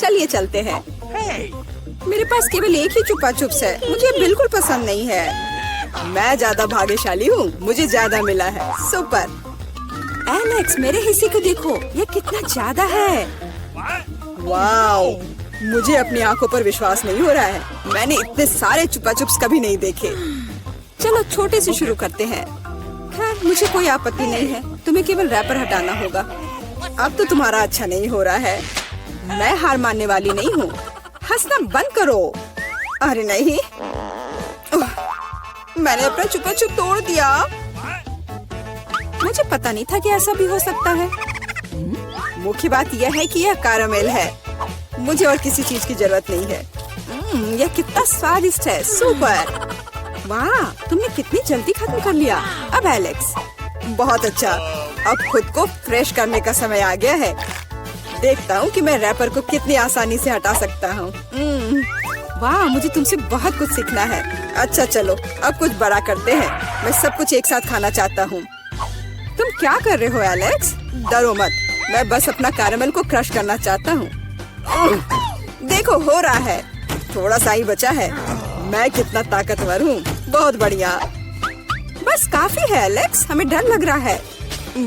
चलिए चलते हैं। मेरे पास केवल एक ही चुपा चुप्स है, मुझे बिल्कुल पसंद नहीं है। मैं ज्यादा भाग्यशाली हूँ, मुझे ज्यादा मिला है। सुपर। एलेक्स, मेरे हिस्से को देखो, ये कितना ज्यादा है। वाओ, मुझे अपनी आंखों पर विश्वास नहीं हो रहा है। मैंने इतने सारे चुपा चुप्स कभी नहीं देखे। चलो छोटे से शुरू करते हैं। खैर, मुझे कोई आपत्ति नहीं है। तुम्हें केवल रैपर हटाना होगा। अब तो तुम्हारा अच्छा नहीं हो रहा है। मैं हार मानने वाली नहीं हूँ। हंसना बंद करो। अरे नहीं, मैंने अपना चुपा चुप तोड़ दिया। मुझे पता नहीं था कि ऐसा भी हो सकता है। मुख्य बात यह है कि यह कैरामेल है। मुझे और किसी चीज की जरूरत नहीं है। यह कितना स्वादिष्ट है। सुपर। वाह, तुमने कितनी जल्दी खत्म कर लिया। अब एलेक्स, बहुत अच्छा। अब खुद को फ्रेश करने का समय आ गया है। देखता हूँ कि मैं रैपर को कितनी आसानी से हटा सकता हूँ। वाह, मुझे तुमसे बहुत कुछ सीखना है। अच्छा चलो, अब कुछ बड़ा करते हैं। मैं सब कुछ एक साथ खाना चाहता हूँ। तुम क्या कर रहे हो एलेक्स? डरो मत, मैं बस अपना कैरामेल को क्रश करना चाहता हूँ। देखो, हो रहा है। थोड़ा सा ही बचा है। मैं कितना ताकतवर हूँ। बहुत बढ़िया। बस काफी है एलेक्स, हमें डर लग रहा है।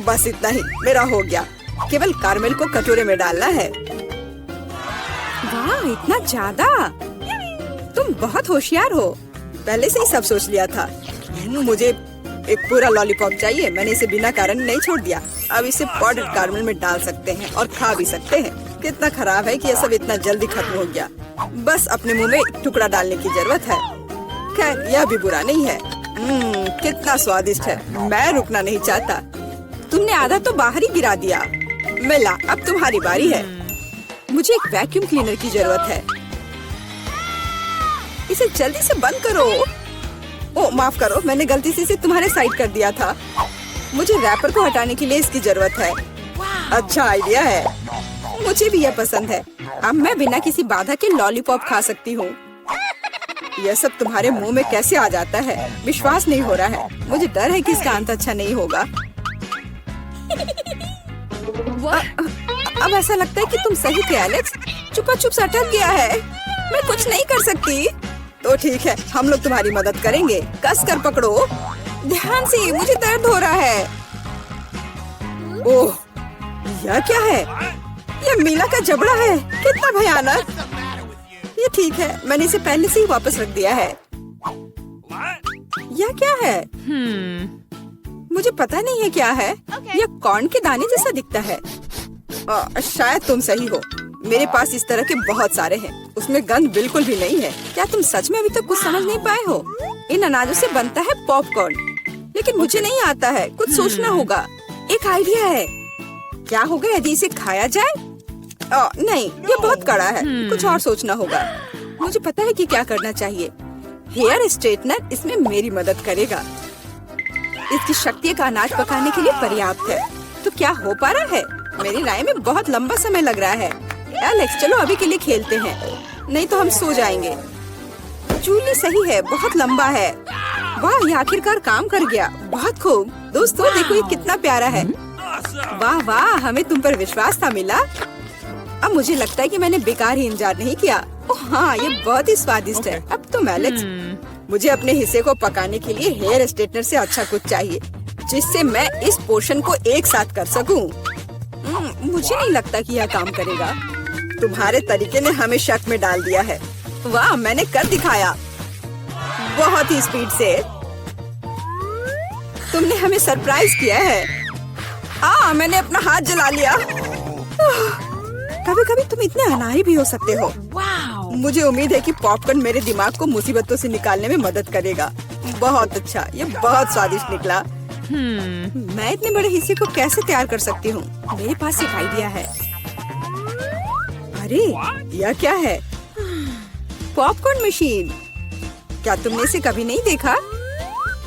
बस इतना ही, मेरा हो गया। केवल कैरामेल को कटोरे में डालना है। वाह, इतना ज्यादा। तुम बहुत होशियार हो। पहले से ही सब सोच लिया था। मुझे एक पूरा लॉलीपॉप चाहिए। मैंने इसे बिना कारण नहीं छोड़ दिया। अब इसे पाउडर्ड कैरामेल में डाल सकते हैं और खा भी सकते हैं। कितना खराब है कि यह सब इतना जल्दी खत्म हो गया। बस अपने मुंह में एक टुकड़ा डालने की जरूरत है। खैर, यह भी बुरा नहीं है। कितना स्वादिष्ट है। मैं रुकना नहीं चाहता। तुमने आधा तो बाहर ही गिरा दिया। मिला, अब तुम्हारी बारी है। मुझे एक वैक्यूम क्लीनर की जरूरत है। इसे जल्दी से बंद करो। ओ, माफ करो, मैंने गलती से इसे तुम्हारे साइड कर दिया था। मुझे रैपर को हटाने के लिए इसकी जरूरत है। अच्छा आइडिया है। मुझे भी यह पसंद है। अब मैं बिना किसी बाधा के लॉलीपॉप खा सकती हूँ। यह सब तुम्हारे मुंह में कैसे आ जाता है? विश्वास नहीं हो रहा है। मुझे डर है कि इसका अंत अच्छा नहीं होगा। अब ऐसा लगता है कि तुम सही थे एलेक्स। चुपा चुप अटक गया है। मैं कुछ नहीं कर सकती। तो ठीक है, हम लोग तुम्हारी मदद करेंगे। कस कर पकड़ो। ध्यान से, मुझे दर्द हो रहा है। ओह, यह क्या है? यह मीला का जबड़ा है। कितना भयानक। ये ठीक है, मैंने इसे पहले से ही वापस रख दिया है। यह क्या है? मुझे पता नहीं है क्या है। यह कॉर्न के दाने जैसा दिखता है। शायद तुम सही हो। मेरे पास इस तरह के बहुत सारे हैं। उसमें गंध बिल्कुल भी नहीं है। क्या तुम सच में अभी तक कुछ समझ नहीं पाए हो? इन अनाजों से बनता है पॉपकॉर्न, लेकिन मुझे नहीं आता है। कुछ सोचना होगा। एक आइडिया है। क्या होगा यदि इसे खाया जाए? नहीं, ये बहुत कड़ा है। कुछ और सोचना होगा। मुझे पता है कि क्या करना चाहिए। हेयर स्ट्रेटनर इसमें मेरी मदद करेगा। इसकी शक्ति का अनाज पकाने के लिए पर्याप्त है। तो क्या हो पा रहा है? मेरी राय में बहुत लंबा समय लग रहा है। एलेक्स, चलो अभी के लिए खेलते हैं, नहीं तो हम सो जाएंगे। जूली सही है, बहुत लंबा है। वाह, ये आखिरकार काम कर गया। बहुत खूब। दोस्तों देखो, ये कितना प्यारा है। वाह वाह, हमें तुम पर विश्वास था मिला। अब मुझे लगता है कि मैंने बेकार ही इंतजार नहीं किया। ओह हाँ, ये बहुत ही स्वादिष्ट है। अब तुम एलेक्स, मुझे अपने हिस्से को पकाने के लिए हेयर स्ट्रेटनर से अच्छा कुछ चाहिए, जिससे मैं इस पोर्शन को एक साथ कर सकूं। मुझे नहीं लगता कि यह काम करेगा। तुम्हारे तरीके ने हमें शक में डाल दिया है। वाह, मैंने कर दिखाया। बहुत ही स्पीड से। तुमने हमें सरप्राइज किया है। मैंने अपना हाथ जला लिया। कभी कभी तुम इतने अनाड़ी भी हो सकते हो। मुझे उम्मीद है कि पॉपकॉर्न मेरे दिमाग को मुसीबतों से निकालने में मदद करेगा। बहुत अच्छा, ये बहुत स्वादिष्ट निकला। मैं इतने बड़े हिस्से को कैसे तैयार कर सकती हूँ? मेरे पास एक आइडिया है। अरे, यह क्या है? Popcorn machine. क्या तुमने इसे कभी नहीं देखा?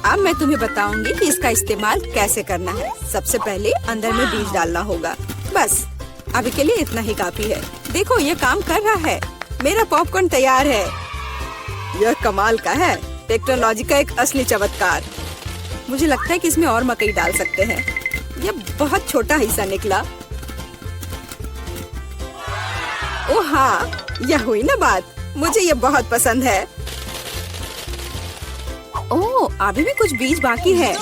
अब मैं तुम्हें बताऊंगी कि इसका इस्तेमाल कैसे करना है। सबसे पहले अंदर में बीज डालना होगा। बस अभी के लिए इतना ही काफी है। देखो, ये काम कर रहा है। मेरा पॉपकॉर्न तैयार है। यह कमाल का है। टेक्नोलॉजी का एक असली चमत्कार। मुझे लगता है कि इसमें और मकई डाल सकते हैं। यह बहुत छोटा हिस्सा निकला। ओ हाँ, यह हुई ना बात। मुझे ये बहुत पसंद है। ओह, अभी भी कुछ बीज बाकी है।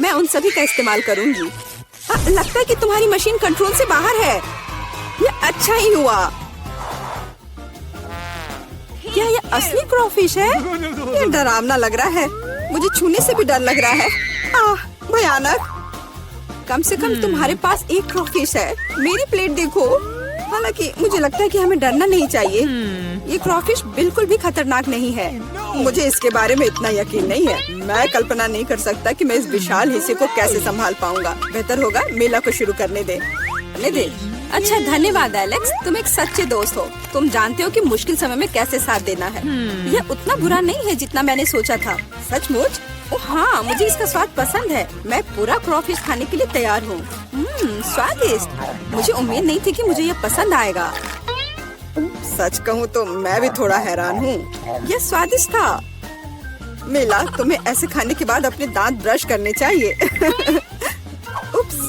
मैं उन सभी का इस्तेमाल करूंगी। लगता है कि तुम्हारी मशीन कंट्रोल से बाहर है। ये अच्छा ही हुआ। क्या ये असली क्रॉफिश है? ये डरावना लग रहा है। मुझे छूने से भी डर लग रहा है। भयानक। कम से कम तुम्हारे पास एक क्रॉफिश है। मेरी प्लेट देखो। हालांकि मुझे लगता है कि हमें डरना नहीं चाहिए। ये क्रॉफिश बिल्कुल भी खतरनाक नहीं है। मुझे इसके बारे में इतना यकीन नहीं है। मैं कल्पना नहीं कर सकता कि मैं इस विशाल हिस्से को कैसे संभाल पाऊंगा। बेहतर होगा मेला को शुरू करने दे। अच्छा, धन्यवाद एलेक्स, तुम एक सच्चे दोस्त हो। तुम जानते हो कि मुश्किल समय में कैसे साथ देना है। यह उतना बुरा नहीं है जितना मैंने सोचा था। सचमुच? ओह हाँ, मुझे इसका स्वाद पसंद है। मैं पूरा क्रॉफिश खाने के लिए तैयार हूँ। स्वादिष्ट। मुझे उम्मीद नहीं थी कि मुझे यह पसंद आएगा। सच कहूँ तो मैं भी थोड़ा हैरान हूँ। यह स्वादिष्ट था। मिला, तुम्हें ऐसे खाने के बाद अपने दांत ब्रश करने चाहिए। उप्स,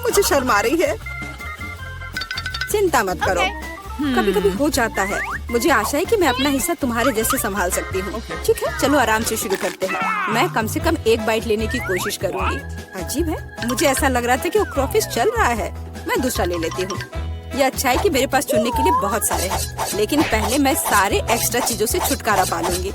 मुझे शर्म आ रही है। चिंता मत करो, कभी कभी हो जाता है। मुझे आशा है कि मैं अपना हिस्सा तुम्हारे जैसे संभाल सकती हूँ। ठीक है, चलो आराम से शुरू करते हैं। मैं कम से कम एक बाइट लेने की कोशिश करूँगी। अजीब है, मुझे ऐसा लग रहा था कि वो क्रॉफिश चल रहा है। मैं दूसरा ले लेती हूँ। ये अच्छा है कि मेरे पास चुनने के लिए बहुत सारे हैं, लेकिन पहले मैं सारे एक्स्ट्रा चीजों से छुटकारा पा लूंगी।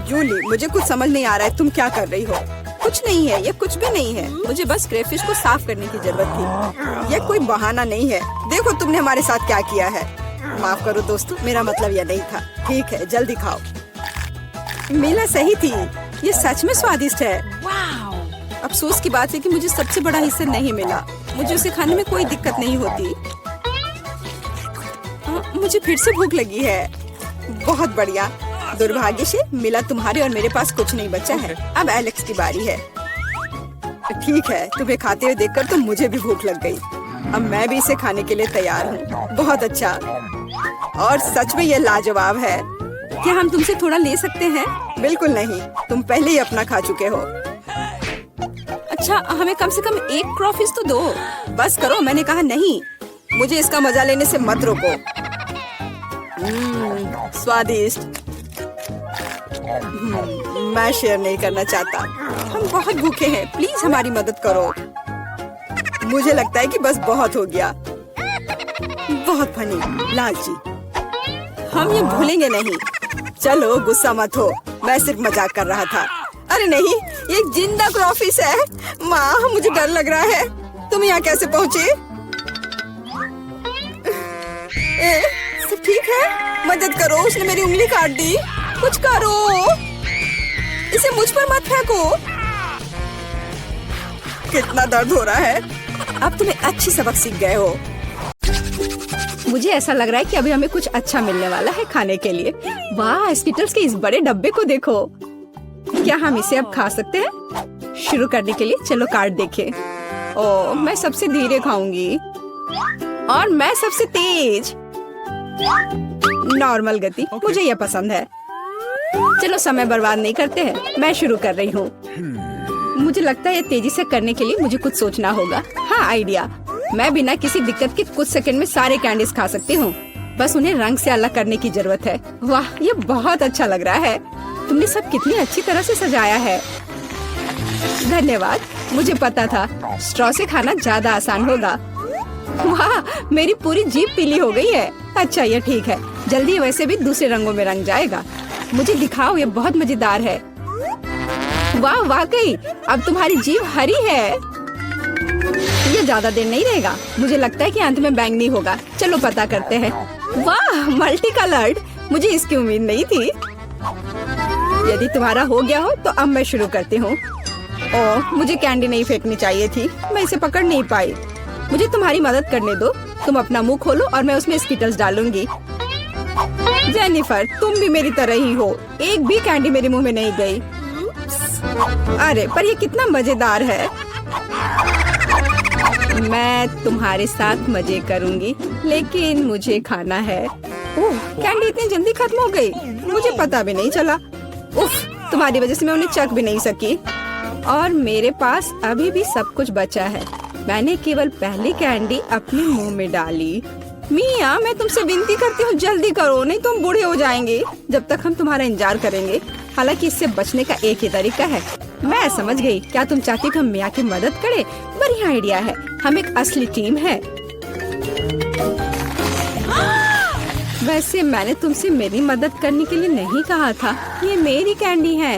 जूली, मुझे कुछ समझ नहीं आ रहा है, तुम क्या कर रही हो? कुछ नहीं है, ये कुछ भी नहीं है। मुझे बस क्रेफिश को साफ करने की जरूरत थी। ये कोई बहाना नहीं है। देखो तुमने हमारे साथ क्या किया है। माफ करो दोस्तों, मेरा मतलब यह नहीं था। ठीक है, जल्दी खाओ। मीला सही थी, ये सच में स्वादिष्ट है। अफसोस की बात है कि मुझे सबसे बड़ा हिस्सा नहीं मिला। मुझे उसे खाने में कोई दिक्कत नहीं होती। मुझे फिर से भूख लगी है। बहुत बढ़िया। दुर्भाग्य से मिला, तुम्हारे और मेरे पास कुछ नहीं बचा है। अब एलेक्स की बारी है। ठीक है, तुम्हें खाते हुए देखकर तो मुझे भी भूख लग गई। अब मैं भी इसे खाने के लिए तैयार हूँ। बहुत अच्छा, और सच में ये लाजवाब है। क्या हम तुमसे थोड़ा ले सकते हैं? बिल्कुल नहीं, तुम पहले ही अपना खा चुके हो। अच्छा, हमें कम से कम एक क्रॉफिश तो दो। बस करो, मैंने कहा नहीं। मुझे इसका मजा लेने से मत रोको। स्वादिष्ट। मैं शेयर नहीं करना चाहता। हम बहुत भूखे हैं, प्लीज हमारी मदद करो। मुझे लगता है कि बस बहुत हो गया। बहुत फनी, लालची। हम ये भूलेंगे नहीं। चलो गुस्सा मत हो, मैं सिर्फ मजाक कर रहा था। अरे नहीं, ये एक जिंदा क्रॉफिश है। माँ, मुझे डर लग रहा है। तुम यहाँ कैसे पहुँचे? सब ठीक है? मदद करो, उसने मेरी उंगली काट दी। कुछ करो, इसे मुझ पर मत फेंको। कितना दर्द हो रहा है। अब तुम्हें अच्छी सबक सीख गए हो। मुझे ऐसा लग रहा है कि अभी हमें कुछ अच्छा मिलने वाला है खाने के लिए। वाह, स्किटल्स के इस बड़े डब्बे को देखो। क्या हम इसे अब खा सकते हैं? शुरू करने के लिए चलो कार्ड देखें। ओह, मैं सबसे धीरे खाऊंगी और मैं सबसे तेज। नॉर्मल गति, मुझे यह पसंद है। चलो समय बर्बाद नहीं करते हैं, मैं शुरू कर रही हूँ। मुझे लगता है ये तेजी से करने के लिए मुझे कुछ सोचना होगा। हाँ, आइडिया। मैं बिना किसी दिक्कत के कुछ सेकंड में सारे कैंडीज खा सकती हूँ। बस उन्हें रंग से अलग करने की जरूरत है। वाह, ये बहुत अच्छा लग रहा है। तुमने सब कितनी अच्छी तरह से सजाया है। धन्यवाद। मुझे पता था स्ट्रॉ से खाना ज्यादा आसान होगा। वाह, मेरी पूरी जीभ पीली हो गई है। अच्छा, ये ठीक है। जल्दी वैसे भी दूसरे रंगों में रंग जाएगा। मुझे दिखाओ, ये बहुत मजेदार है। वाह, वाकई अब तुम्हारी जीभ हरी है। ये ज्यादा देर नहीं रहेगा। मुझे लगता है कि अंत में बैंगनी होगा। चलो पता करते हैं। वाह, मल्टी कलर्ड। मुझे इसकी उम्मीद नहीं थी। यदि तुम्हारा हो गया हो तो अब मैं शुरू करती हूँ। ओह, मुझे कैंडी नहीं फेंकनी चाहिए थी। मैं इसे पकड़ नहीं पाई। मुझे तुम्हारी मदद करने दो। तुम अपना मुंह खोलो और मैं उसमें स्किटल्स डालूंगी। जेनिफर, तुम भी मेरी तरह ही हो। एक भी कैंडी मेरे मुंह में नहीं गई। अरे, पर ये कितना मजेदार है। मैं तुम्हारे साथ मजे करूंगी, लेकिन मुझे खाना है। ओह, कैंडी इतनी जल्दी खत्म हो गई। मुझे पता भी नहीं चला। उफ, तुम्हारी वजह से मैं उन्हें चख भी नहीं सकी। और मेरे पास अभी भी सब कुछ बचा है। मैंने केवल पहली कैंडी अपने मुंह में डाली। मिया, मैं तुमसे विनती करती हूँ जल्दी करो, नहीं तो हम बूढ़े हो जाएंगे जब तक हम तुम्हारा इंतजार करेंगे। हालांकि इससे बचने का एक ही तरीका है। मैं समझ गई, क्या तुम चाहती कि हम मिया की मदद करें? बढ़िया आइडिया है, हम एक असली टीम है। वैसे मैंने तुमसे मेरी मदद करने के लिए नहीं कहा था, ये मेरी कैंडी है।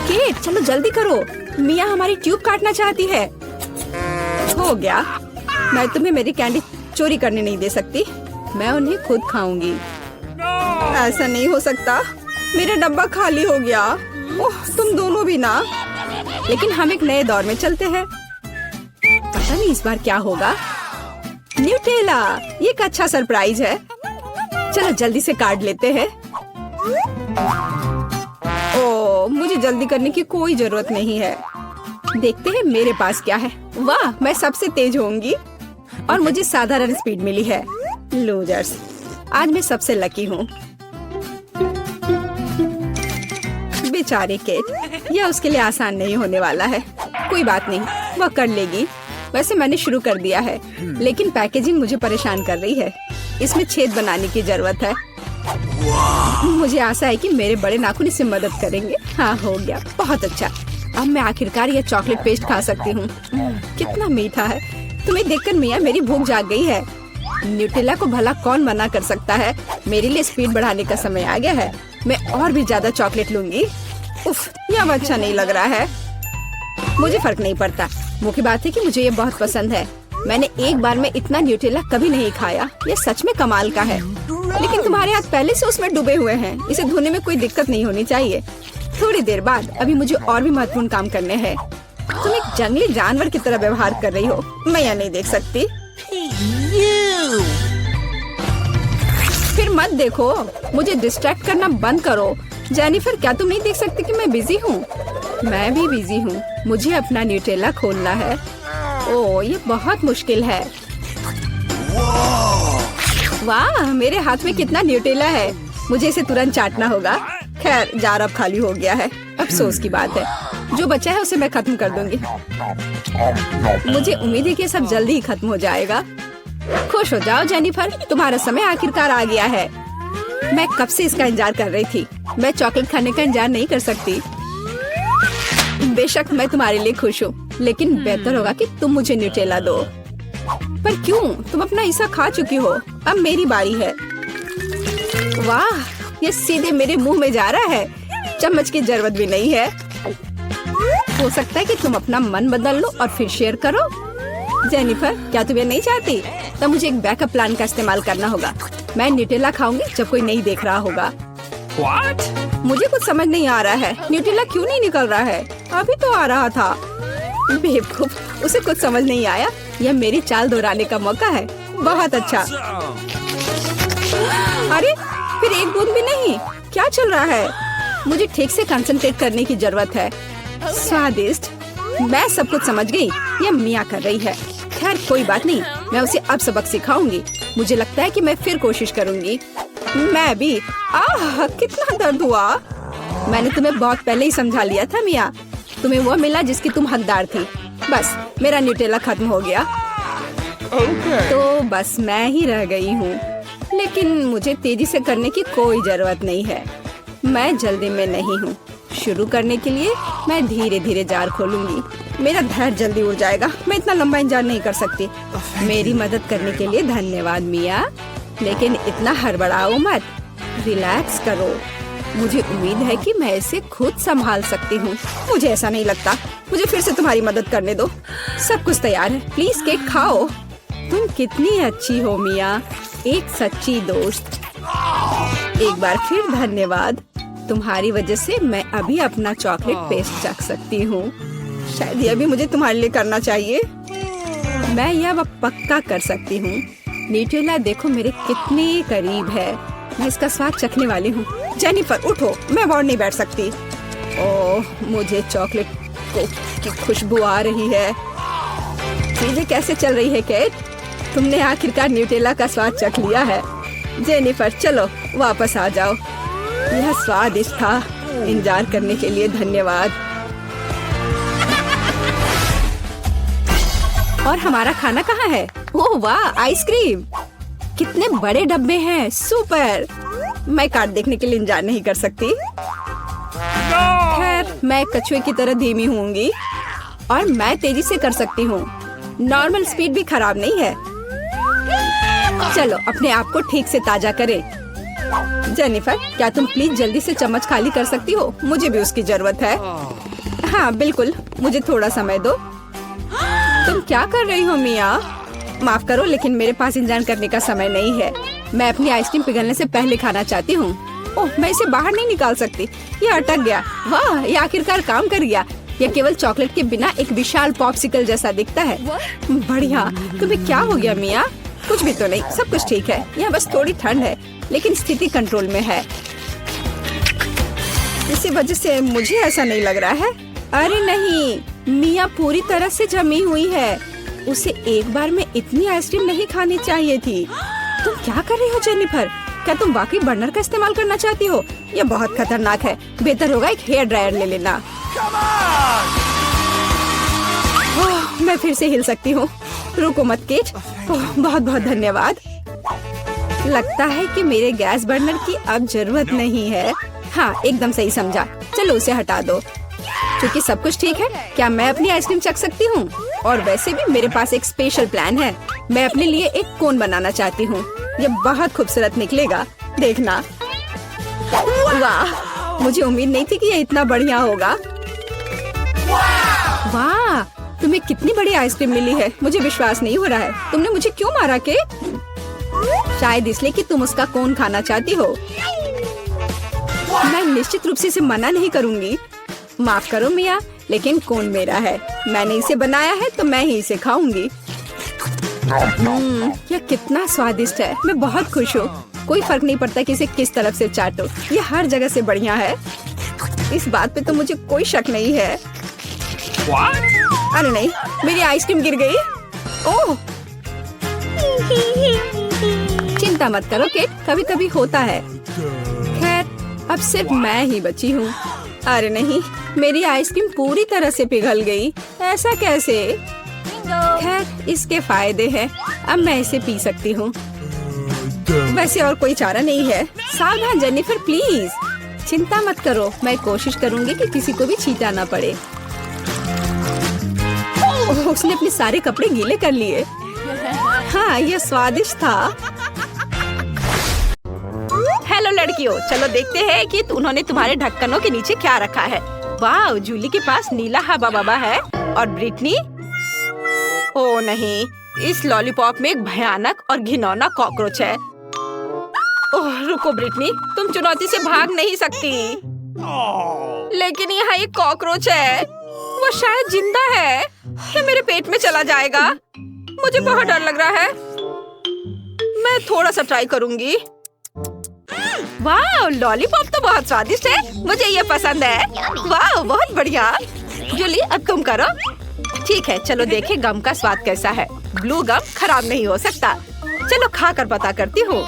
केट, चलो जल्दी करो, मिया हमारी ट्यूब काटना चाहती है। हो गया, मैं तुम्हें मेरी कैंडी चोरी करने नहीं दे सकती, मैं उन्हें खुद खाऊंगी। ऐसा नहीं हो सकता, मेरा डब्बा खाली हो गया। ओह, तुम दोनों भी ना। लेकिन हम एक नए दौर में चलते हैं, पता नहीं इस बार क्या होगा। न्यूटेला, ये एक अच्छा सरप्राइज है। चलो जल्दी से काट लेते हैं। ओह, मुझे जल्दी करने की कोई जरूरत नहीं है। देखते हैं मेरे पास क्या है। वाह, मैं सबसे तेज होंगी और मुझे साधारण स्पीड मिली है। लूजर्स, आज मैं सबसे लकी हूँ। बेचारे केट, यह उसके लिए आसान नहीं होने वाला है। कोई बात नहीं, वह कर लेगी। वैसे मैंने शुरू कर दिया है, लेकिन पैकेजिंग मुझे परेशान कर रही है। इसमें छेद बनाने की जरूरत है। मुझे आशा है कि मेरे बड़े नाखून इससे मदद करेंगे। हाँ, हो गया, बहुत अच्छा। अब मैं आखिरकार यह चॉकलेट पेस्ट खा सकती हूँ। कितना मीठा है। तुम्हें देखकर मिया मेरी भूख जाग गई है। न्यूटेला को भला कौन मना कर सकता है। मेरे लिए स्पीड बढ़ाने का समय आ गया है। मैं और भी ज्यादा चॉकलेट लूंगी। उफ, यह अब अच्छा नहीं लग रहा है। मुझे फर्क नहीं पड़ता, मुख्य बात है कि मुझे ये बहुत पसंद है। मैंने एक बार में इतना न्यूटेला कभी नहीं खाया। ये सच में कमाल का है। लेकिन तुम्हारे हाथ पहले से उसमें डूबे हुए हैं, इसे धोने में कोई दिक्कत नहीं होनी चाहिए। थोड़ी देर बाद अभी मुझे और भी महत्वपूर्ण काम करने हैं। तुम एक जंगली जानवर की तरह व्यवहार कर रही हो, मैं यह नहीं देख सकती। फिर मत देखो, मुझे डिस्ट्रैक्ट करना बंद करो। जेनिफर, क्या तुम नहीं देख सकती कि मैं बिजी हूँ? मैं भी बिजी हूँ, मुझे अपना न्यूटेला खोलना है। ओह, ये बहुत मुश्किल है। वाह, मेरे हाथ में कितना न्यूटेला है। मुझे इसे तुरंत चाटना होगा। खैर, जार अब खाली हो गया है। अफसोस की बात है, जो बचा है उसे मैं खत्म कर दूंगी। मुझे उम्मीद है कि सब जल्दी ही खत्म हो जाएगा। खुश हो जाओ जेनिफर, तुम्हारा समय आखिरकार आ गया है। मैं कब से इसका इंतजार कर रही थी। मैं चॉकलेट खाने का इंतजार नहीं कर सकती। बेशक मैं तुम्हारे लिए खुश हूँ, लेकिन बेहतर होगा कि तुम मुझे न्यूटेला दो। पर क्यों? तुम अपना हिस्सा खा चुकी हो, अब मेरी बारी है। वाह, ये सीधे मेरे मुंह में जा रहा है। चम्मच की जरूरत भी नहीं है। हो सकता है कि तुम अपना मन बदल लो और फिर शेयर करो। जेनिफर, क्या तुम ये नहीं चाहती? तब मुझे एक बैकअप प्लान का इस्तेमाल करना होगा। मैं न्यूटेला खाऊंगी जब कोई नहीं देख रहा होगा। What? मुझे कुछ समझ नहीं आ रहा है, न्यूटेला क्यों नहीं निकल रहा है? अभी तो आ रहा था। बेवकूफ, उसे कुछ समझ नहीं आया। यह मेरी चाल दोहराने का मौका है। बहुत अच्छा। अरे, फिर एक बूंद भी नहीं। क्या चल रहा है? मुझे ठीक से कंसंट्रेट करने की जरूरत है। स्वादिष्ट। मैं सब कुछ समझ गई, यह मिया कर रही है। खैर कोई बात नहीं, मैं उसे अब सबक सिखाऊंगी। मुझे लगता है कि मैं फिर कोशिश करूंगी। मैं भी। आह, कितना दर्द हुआ। मैंने तुम्हें बहुत पहले ही समझा लिया था मिया। तुम्हें वो मिला जिसकी तुम हकदार थी। बस मेरा न्यूटेला खत्म हो गया। तो बस मैं ही रह गई हूँ। लेकिन मुझे तेजी से करने की कोई जरूरत नहीं है। मैं जल्दी में नहीं हूँ। शुरू करने के लिए मैं धीरे धीरे जार खोलूंगी। मेरा धैर्य जल्दी उड़ जाएगा। मैं इतना लंबा इंतजार नहीं कर सकती। मेरी मदद करने के लिए धन्यवाद मिया, लेकिन इतना हड़बड़ाओ मत। रिलैक्स करो। मुझे उम्मीद है कि मैं इसे खुद संभाल सकती हूँ। मुझे ऐसा नहीं लगता। मुझे फिर से तुम्हारी मदद करने दो। सब कुछ तैयार है, प्लीज केक खाओ। तुम कितनी अच्छी हो मिया, एक सच्ची दोस्त। एक बार फिर धन्यवाद। तुम्हारी वजह से मैं अभी अपना चॉकलेट पेस्ट चख सकती हूँ। शायद यह भी मुझे तुम्हारे लिए करना चाहिए। मैं यह अब पक्का कर सकती हूँ। न्यूटेला देखो मेरे कितने करीब है। मैं इसका स्वाद चखने वाली हूँ। जेनिफर उठो, मैं और नहीं बैठ सकती। ओह, मुझे चॉकलेट की खुशबू आ रही है। चीजें कैसे चल रही है केट? तुमने आखिरकार न्यूटेला का स्वाद चख लिया है। जेनिफर चलो वापस आ जाओ। यह स्वादिष्ट था। इंतजार करने के लिए धन्यवाद। और हमारा खाना कहाँ है? ओह वाह, आइसक्रीम। कितने बड़े डब्बे हैं, सुपर। मैं कार्ड देखने के लिए इंतजार नहीं कर सकती। खैर, मैं कछुए की तरह धीमी होंगी और मैं तेजी से कर सकती हूँ। नॉर्मल स्पीड भी खराब नहीं है। चलो अपने आप को ठीक से ताजा करें। जेनिफर, क्या तुम प्लीज जल्दी से चम्मच खाली कर सकती हो? मुझे भी उसकी जरूरत है। हाँ बिल्कुल, मुझे थोड़ा समय दो। तुम क्या कर रही हो मिया? माफ करो, लेकिन मेरे पास इंतजार करने का समय नहीं है। मैं अपनी आइसक्रीम पिघलने से पहले खाना चाहती हूँ। ओह, मैं इसे बाहर नहीं निकाल सकती। ये अटक गया। वाह, ये आखिरकार काम कर गया। यह केवल चॉकलेट के बिना एक विशाल पॉप्सिकल जैसा दिखता है। बढ़िया। तुम्हें क्या हो गया मिया? कुछ भी तो नहीं, सब कुछ ठीक है। यहाँ बस थोड़ी ठंड है, लेकिन स्थिति कंट्रोल में है। इसी वजह से मुझे ऐसा नहीं लग रहा है। अरे नहीं, मिया पूरी तरह से जमी हुई है। उसे एक बार में इतनी आइसक्रीम नहीं खानी चाहिए थी। तुम क्या कर रही हो जेनिफर? क्या तुम वाकई बर्नर का इस्तेमाल करना चाहती हो? यह बहुत खतरनाक है। बेहतर होगा एक हेयर ड्रायर ले लेना। मैं फिर से हिल सकती हूँ। रुको मत केट। बहुत बहुत धन्यवाद। लगता है कि मेरे गैस बर्नर की अब जरूरत नहीं है। हाँ, एकदम सही समझा। चलो उसे हटा दो। क्योंकि सब कुछ ठीक है, क्या मैं अपनी आइसक्रीम चख सकती हूँ? और वैसे भी मेरे पास एक स्पेशल प्लान है। मैं अपने लिए एक कोन बनाना चाहती हूँ। ये बहुत खूबसूरत निकलेगा, देखना। वाह, मुझे उम्मीद नहीं थी कि ये इतना बढ़िया होगा। वाह, तुम्हें कितनी बड़ी आइसक्रीम मिली है। मुझे विश्वास नहीं हो रहा है। तुमने मुझे क्यों मारा के? शायद इसलिए कि तुम उसका कोन खाना चाहती हो। मैं निश्चित रूप से इसे मना नहीं करूंगी। माफ करो मिया, लेकिन कोन मेरा है। मैंने इसे बनाया है तो मैं ही इसे खाऊंगी। यह कितना स्वादिष्ट है। मैं बहुत खुश हूँ। कोई फर्क नहीं पड़ता कि इसे किस तरफ से चाटो, ये हर जगह से बढ़िया है। इस बात पे तो मुझे कोई शक नहीं है। अरे नहीं, मेरी आइसक्रीम गिर गई। ओह, चिंता मत करो केट, कभी कभी होता है। खैर, अब सिर्फ मैं ही बची हूँ। अरे नहीं, मेरी आइसक्रीम पूरी तरह से पिघल गई। ऐसा कैसे? खैर, इसके फायदे हैं। अब मैं इसे पी सकती हूँ। वैसे और कोई चारा नहीं है। सावधान जेनिफर, प्लीज। चिंता मत करो, मैं कोशिश करूंगी कि किसी को भी छींटा ना पड़े। उसने अपने सारे कपड़े गीले कर लिए। हाँ, यह स्वादिष्ट था। हेलो लड़कियों, चलो देखते हैं कि उन्होंने तुम्हारे ढक्कनों के नीचे क्या रखा है। वाह, जूली के पास नीला हवा बबा है। और ब्रिटनी? ओह नहीं, इस लॉलीपॉप में एक भयानक और घिनौना कॉकरोच है। ओह रुको ब्रिटनी, तुम चुनौती से भाग नहीं सकती। लेकिन यहाँ एक कॉकरोच है। वो शायद जिंदा है। ये मेरे पेट में चला जाएगा। मुझे बहुत डर लग रहा है। मैं थोड़ा सा ट्राई करूंगी। वाह, लॉलीपॉप तो बहुत स्वादिष्ट है। मुझे ये पसंद है। वाह, बहुत बढ़िया। जूली, अब तुम करो। ठीक है, चलो देखें गम का स्वाद कैसा है। ब्लू गम खराब नहीं हो सकता। चलो खाकर पता करती हूँ।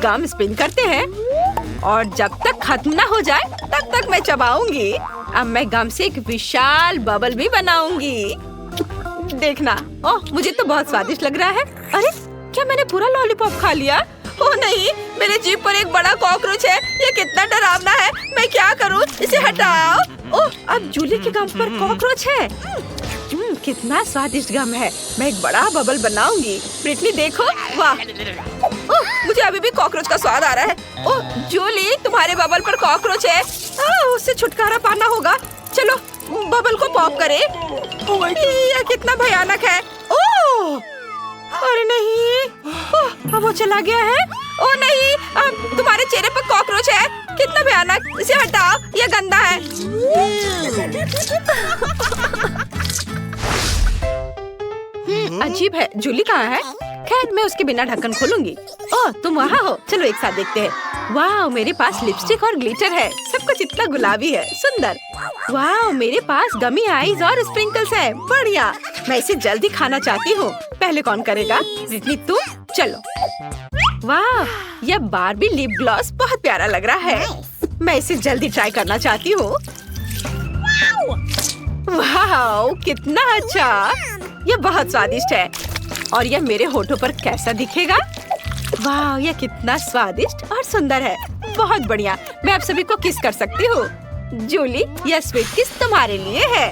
गम स्पिन करते हैं और जब तक खत्म ना हो जाए तब तक मैं चबाऊंगी। अब मैं गम से एक विशाल बबल भी बनाऊंगी। देखना। ओह, मुझे तो बहुत स्वादिष्ट लग रहा है। अरे, क्या मैंने पूरा लॉलीपॉप खा लिया? ओह नहीं, मेरे जीभ पर एक बड़ा कॉकरोच है। ये कितना डरावना है। मैं क्या करूं? इसे हटाओ। ओह, अब जूली के गम पर कॉकरोच है। कितना स्वादिष्ट गम है। मैं एक बड़ा बबल बनाऊंगी। ब्रिटनी देखो, वाह। ओह, मुझे अभी भी कॉकरोच का स्वाद आ रहा है। ओह जूली, तुम्हारे बबल पर कॉकरोच है। उससे छुटकारा पाना होगा। चलो बबल को पॉप करें। यह कितना भयानक है। ओह, अरे नहीं, अब वो चला गया है। ओह नहीं, अब तुम्हारे चेहरे पर कॉकरोच है। कितना भयानक। इसे हटाओ, ये गंदा है। अजीब है। जूली कहाँ है? खैर, मैं उसके बिना ढक्कन खोलूंगी। ओह, तुम वहाँ हो। चलो एक साथ देखते हैं। वाह, मेरे पास लिपस्टिक और ग्लिटर है। सब कुछ इतना गुलाबी है, सुंदर। वाह, मेरे पास गमी आईज और स्प्रिंकल्स है। बढ़िया। मैं इसे जल्दी खाना चाहती हूँ। पहले कौन करेगा? ब्रिटनी, तुम। चलो। वाह, यह बार्बी लिप ग्लॉस बहुत प्यारा लग रहा है। मैं इसे जल्दी ट्राई करना चाहती हूँ। वाह, कितना अच्छा। यह बहुत स्वादिष्ट है। और यह मेरे होठों पर कैसा दिखेगा? वाह, यह कितना स्वादिष्ट और सुंदर है। बहुत बढ़िया, मैं आप सभी को किस कर सकती हूँ। जूली, यह स्वीट किस तुम्हारे लिए है।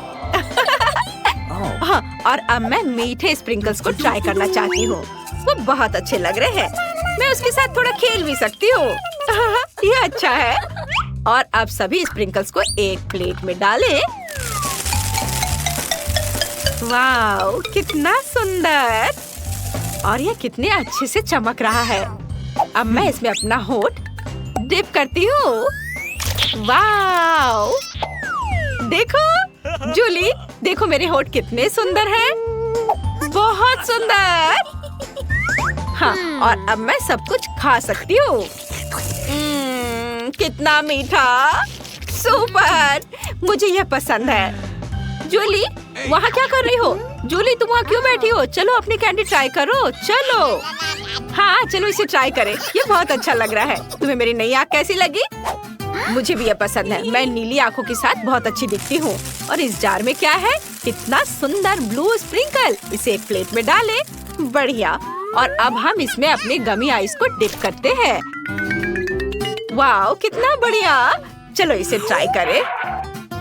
हाँ, और अब मैं मीठे स्प्रिंकल्स को ट्राई करना चाहती हूँ। वो बहुत अच्छे लग रहे हैं। मैं उसके साथ थोड़ा खेल भी सकती हूँ। यह अच्छा है। और अब सभी स्प्रिंकल्स को एक प्लेट में डालें। वाह, कितना सुंदर। और यह कितने अच्छे से चमक रहा है। अब मैं इसमें अपना होठ डिप करती हूँ। वाह, देखो जूली, देखो मेरे होठ कितने सुंदर हैं। बहुत सुंदर। हाँ, और अब मैं सब कुछ खा सकती हूँ। कितना मीठा। सुपर, मुझे यह पसंद है। जूली, वहाँ क्या कर रही हो? जूली, तुम वहाँ क्यों बैठी हो? चलो अपनी कैंडी ट्राई करो। चलो। हाँ, चलो इसे ट्राई करें। ये बहुत अच्छा लग रहा है। तुम्हें मेरी नई आँख कैसी लगी? मुझे भी ये पसंद है। मैं नीली आँखों के साथ बहुत अच्छी दिखती हूँ। और इस जार में क्या है? कितना सुंदर ब्लू स्प्रिंकल। इसे एक प्लेट में डालें। बढ़िया। और अब हम इसमें अपने गमी आइस को डिप करते हैं। वाह, कितना बढ़िया। चलो इसे ट्राई करें।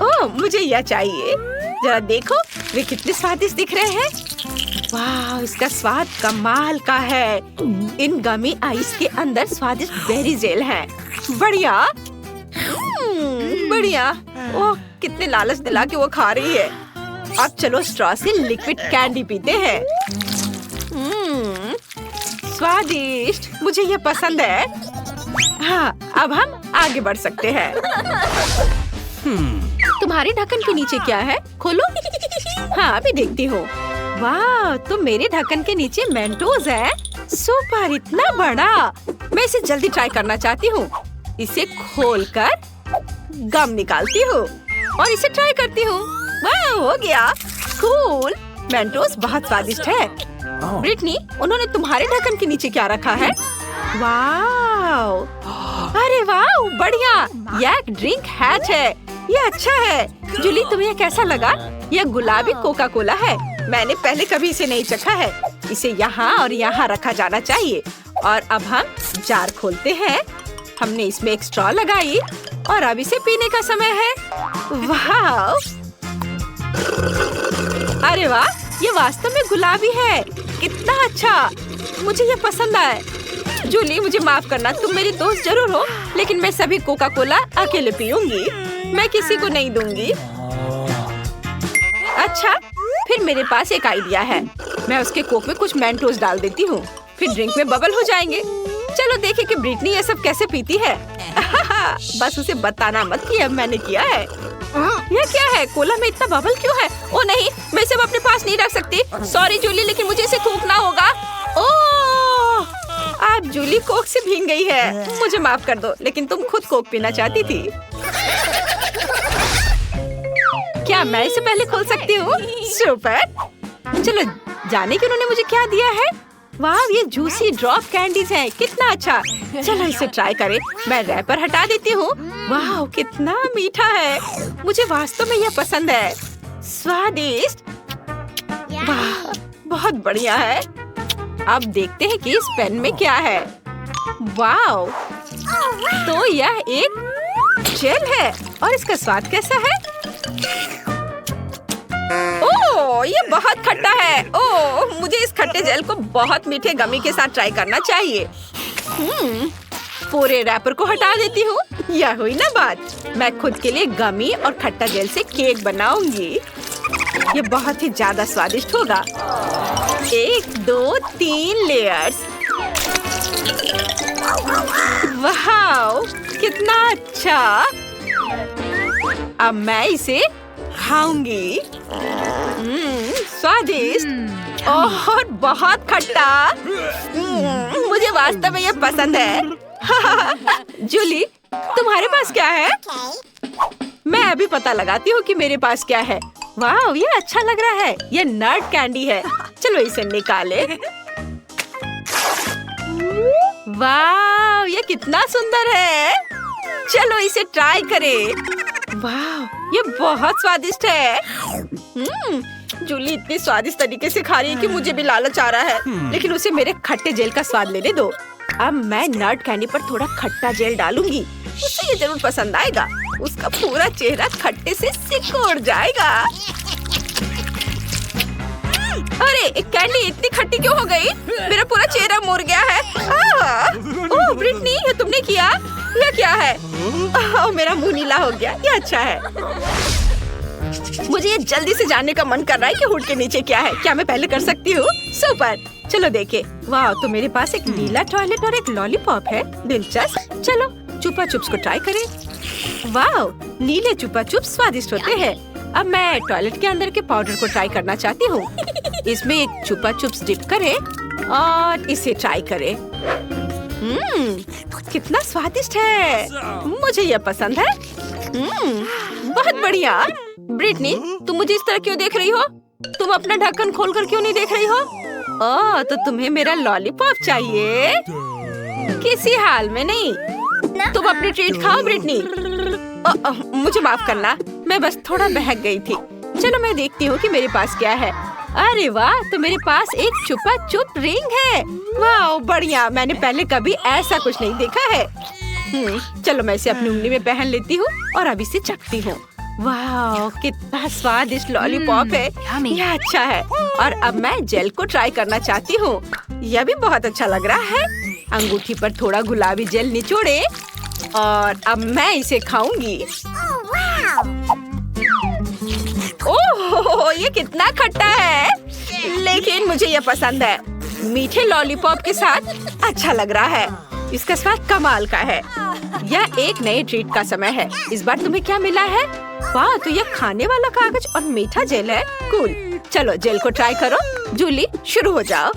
ओह, मुझे यह चाहिए। जरा देखो, वे कितने स्वादिष्ट दिख रहे हैं। वाह, इसका स्वाद कमाल का है। इन गमी आइस के अंदर स्वादिष्ट बेरी जेल है। बढ़िया। बढ़िया। ओह, कितने लालच दिला के वो खा रही है। अब चलो स्ट्रॉ से लिक्विड कैंडी पीते हैं। स्वादिष्ट, मुझे ये पसंद है। हाँ, अब हम आगे बढ़ सकते हैं। तुम्हारे ढक्कन के नीचे क्या है? खोलो। हाँ, अभी देखती हूँ। वाह, तो मेरे ढक्कन के नीचे मेंटोस है। सुपर, इतना बड़ा। मैं इसे जल्दी ट्राई करना चाहती हूँ। इसे खोलकर गम निकालती हूँ और इसे ट्राई करती हूँ। वाह, हो गया। कूल। मेंटोस बहुत स्वादिष्ट है। ब्रिटनी, उन्होंने तुम्हारे ढक्कन के नीचे क्या रखा है? वाह, अरे वाह, बढ़िया। यह एक ड्रिंक हैच है। ये अच्छा है। जूली, तुम्हें यह कैसा लगा? यह गुलाबी कोका कोला है। मैंने पहले कभी इसे नहीं चखा है। इसे यहाँ और यहाँ रखा जाना चाहिए। और अब हम जार खोलते हैं। हमने इसमें एक स्ट्रॉ लगाई और अब इसे पीने का समय है। वाह, अरे वाह, ये वास्तव में गुलाबी है। कितना अच्छा, मुझे ये पसंद आया। जूली, मुझे माफ करना, तुम मेरी दोस्त जरूर हो, लेकिन मैं सभी कोका कोला अकेले पीऊंगी। मैं किसी को नहीं दूंगी। अच्छा, फिर मेरे पास एक आइडिया है। मैं उसके कोक में कुछ मेंटोस डाल देती हूँ। फिर ड्रिंक में बबल हो जाएंगे। चलो देखें कि ब्रिटनी ये सब कैसे पीती है। बस उसे बताना मत कि अब मैंने किया है। यह क्या है? कोला में इतना बबल क्यों है? ओ नहीं, मैं इसे अपने पास नहीं रख सकती। सॉरी जूली, लेकिन मुझे इसे थूकना होगा। ओह, आज जूली कोक से भीग गई है। मुझे माफ कर दो, लेकिन तुम खुद कोक पीना चाहती थी। क्या मैं इसे पहले खोल सकती हूँ? सुपर। चलो जाने कि उन्होंने मुझे क्या दिया है। वाह, ये जूसी ड्रॉप कैंडीज हैं। कितना अच्छा। चलो इसे ट्राई करें। मैं रैपर हटा देती हूँ। वाह, कितना मीठा है। मुझे वास्तव में यह पसंद है। स्वादिष्ट। वाह, बहुत बढ़िया है। अब देखते हैं कि इस पेन में क्या है। वाह, तो यह एक जेल है। और इसका स्वाद कैसा है? ओह, ये बहुत खट्टा है। ओह, मुझे इस खट्टे जेल को बहुत मीठे गमी के साथ ट्राई करना चाहिए। पूरे रैपर को हटा देती हूँ। यह हुई ना बात। मैं खुद के लिए गमी और खट्टा जेल से केक बनाऊंगी। ये बहुत ही ज्यादा स्वादिष्ट होगा। 1, 2, 3 लेयर्स। वाह, कितना अच्छा। अब मैं इसे खाऊंगी। स्वादिष्ट और बहुत खट्टा। मुझे वास्तव में ये पसंद है। जूली, तुम्हारे पास क्या है? मैं अभी पता लगाती हूँ कि मेरे पास क्या है। वाह, ये अच्छा लग रहा है। ये नट कैंडी है। चलो इसे निकाले। वाह, ये कितना सुंदर है। चलो इसे ट्राई करें। वाह, ये बहुत स्वादिष्ट है। जूली इतनी स्वादिष्ट तरीके से खा रही है कि मुझे भी लालच आ रहा है। लेकिन उसे मेरे खट्टे जेल का स्वाद लेने दो। अब मैं नट कैंडी पर थोड़ा खट्टा जेल डालूंगी। उसे ये जरूर पसंद आएगा। उसका पूरा चेहरा खट्टे से सिकुड़ जाएगा। अरे कैंडी इतनी खट्टी क्यों हो गई? मेरा पूरा चेहरा मुड़ गया है। ओह ब्रिटनी, ये तुमने किया? यह क्या है? मेरा मुंह नीला हो गया। ये अच्छा है। मुझे ये जल्दी से जानने का मन कर रहा है कि हुड के नीचे क्या है। क्या मैं पहले कर सकती हूँ? सुपर, चलो देखे। वाह, तो मेरे पास एक नीला टॉयलेट और एक लॉलीपॉप है। दिलचस्प। चलो चुपा चुप्स को ट्राई करें। वाह, नीले चुपा चुप्स स्वादिष्ट होते हैं। अब मैं टॉयलेट के अंदर के पाउडर को ट्राई करना चाहती हूँ। इसमें एक चुपा चुप्स डिप करें और इसे ट्राई करें। कितना स्वादिष्ट है। मुझे यह पसंद है। बहुत बढ़िया। ब्रिटनी, तुम मुझे इस तरह क्यों देख रही हो? तुम अपना ढक्कन खोलकर क्यों नहीं देख रही हो? ओह, तो तुम्हें मेरा लॉलीपॉप चाहिए? किसी हाल में नहीं। तुम अपनी ट्रीट खाओ ब्रिटनी। मुझे माफ करना, मैं बस थोड़ा बहक गई थी। चलो मैं देखती हूँ कि मेरे पास क्या है। अरे वाह, तो मेरे पास एक चुपा चुप रिंग है। वाह बढ़िया, मैंने पहले कभी ऐसा कुछ नहीं देखा है। चलो मैं इसे अपनी उंगली में पहन लेती हूँ और अब इसे चखती हूँ। वाह, कितना स्वादिष्ट लॉलीपॉप है। यह अच्छा है। और अब मैं जेल को ट्राई करना चाहती हूँ। यह भी बहुत अच्छा लग रहा है। अंगूठी पर थोड़ा गुलाबी जेल निचोड़े और अब मैं इसे खाऊंगी। ओह, ये कितना खट्टा है, लेकिन मुझे ये पसंद है। मीठे लॉलीपॉप के साथ अच्छा लग रहा है। इसका स्वाद कमाल का है। यह एक नए ट्रीट का समय है। इस बार तुम्हें क्या मिला है? वाह, तो यह खाने वाला कागज और मीठा जेल है। कूल। चलो जेल को ट्राई करो। जूली, शुरू हो जाओ।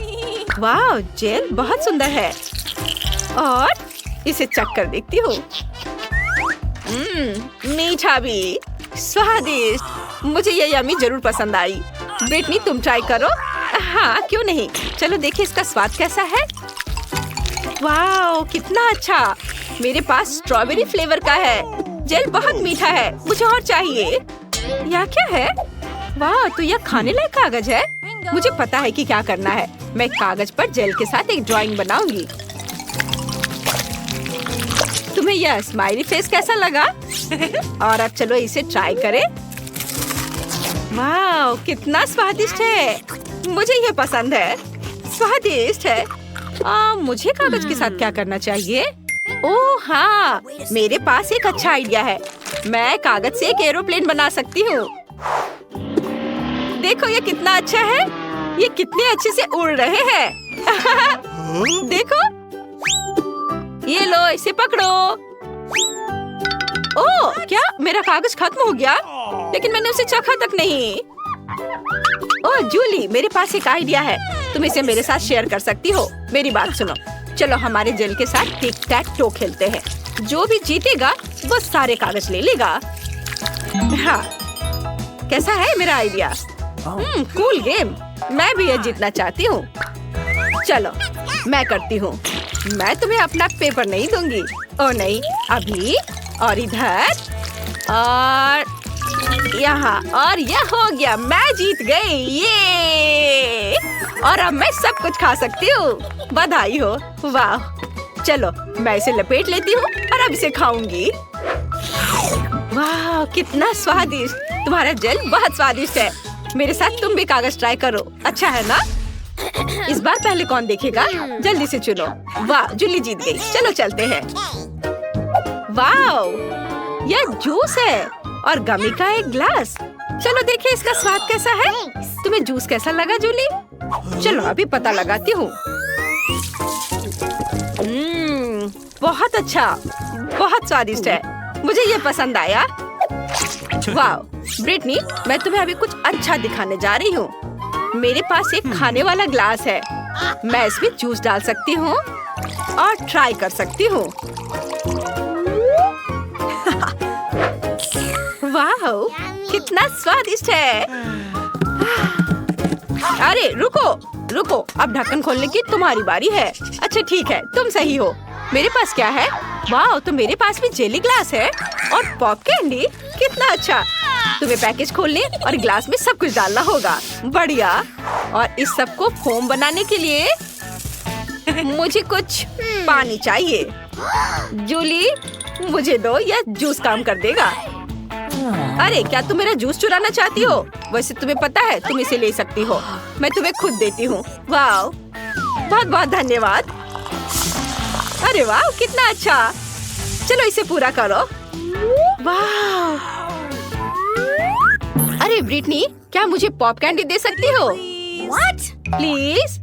वाह, जेल बहुत सुंदर है और इसे चख कर देखती हूँ। मीठा भी, स्वादिष्ट। मुझे ये यम्मी जरूर पसंद आई। ब्रिटनी, तुम ट्राई करो। हाँ, क्यों नहीं। चलो देखिए इसका स्वाद कैसा है। वाह, कितना अच्छा। मेरे पास स्ट्रॉबेरी फ्लेवर का है। जेल बहुत मीठा है, मुझे और चाहिए। यह क्या है? वाह, तो यह खाने लायक कागज है। मुझे पता है कि क्या करना है। मैं कागज पर जेल के साथ एक ड्राइंग बनाऊंगी। तुम्हें यह स्माइली फेस कैसा लगा? और अब चलो इसे ट्राई करें। वाह, कितना स्वादिष्ट है। मुझे ये पसंद है। स्वादिष्ट है। मुझे कागज के साथ क्या करना चाहिए? ओह हाँ, मेरे पास एक अच्छा आइडिया है। मैं कागज से एक एरोप्लेन बना सकती हूँ। देखो ये कितना अच्छा है। ये कितने अच्छे से उड़ रहे हैं। देखो, ये लो, इसे पकड़ो। ओह, क्या मेरा कागज खत्म हो गया? लेकिन मैंने उसे चखा तक नहीं। ओह जूली, मेरे पास एक आइडिया है। तुम इसे मेरे साथ शेयर कर सकती हो। मेरी बात सुनो। चलो हमारे जेल के साथ टिक टैक टो खेलते हैं। जो भी जीतेगा वो सारे कागज ले लेगा। हाँ, कैसा है मेरा आइडिया? Cool game. मैं भी ये जीतना चाहती हूँ। चलो मैं करती हूँ। मैं तुम्हें अपना पेपर नहीं दूंगी। ओ नहीं, अभी और इधर और यहाँ, और यह हो गया। मैं जीत गई। ये और अब मैं सब कुछ खा सकती हूँ। बधाई हो। वाह, चलो मैं इसे लपेट लेती हूँ और अब इसे खाऊंगी। वाह, कितना स्वादिष्ट। तुम्हारा जेल बहुत स्वादिष्ट है। मेरे साथ तुम भी कागज ट्राई करो। अच्छा है ना? इस बार पहले कौन देखेगा? जल्दी से चुनो। वाह, जूली जीत गई। चलो चलते हैं। वाह, यह जूस है और गमी का एक ग्लास। चलो देखिए इसका स्वाद कैसा है। तुम्हें जूस कैसा लगा जूली? चलो अभी पता लगाती हूँ। बहुत अच्छा, बहुत स्वादिष्ट है। मुझे ये पसंद आया। वाह ब्रिटनी, मैं तुम्हें अभी कुछ अच्छा दिखाने जा रही हूँ। मेरे पास एक खाने वाला ग्लास है। मैं इसमें जूस डाल सकती हूँ और ट्राई कर सकती हूँ। वाह, कितना स्वादिष्ट है। अरे रुको रुको, अब ढक्कन खोलने की तुम्हारी बारी है। अच्छा ठीक है, तुम सही हो। मेरे पास क्या है? वाह, तो मेरे पास भी जेली ग्लास है और पॉप कैंडी। कितना अच्छा। तुम्हें पैकेज खोलने और ग्लास में सब कुछ डालना होगा। बढ़िया। और इस सब को फोम बनाने के लिए मुझे कुछ पानी चाहिए। जूली, मुझे दो, यह जूस काम कर देगा। अरे क्या तुम मेरा जूस चुराना चाहती हो? वैसे तुम्हें पता है तुम इसे ले सकती हो, मैं तुम्हें खुद देती हूँ। वाह, बहुत बहुत धन्यवाद। अरे वाह, कितना अच्छा। चलो इसे पूरा करो। वाह। अरे ब्रिटनी, क्या मुझे पॉप कैंडी दे सकती हो? प्लीज।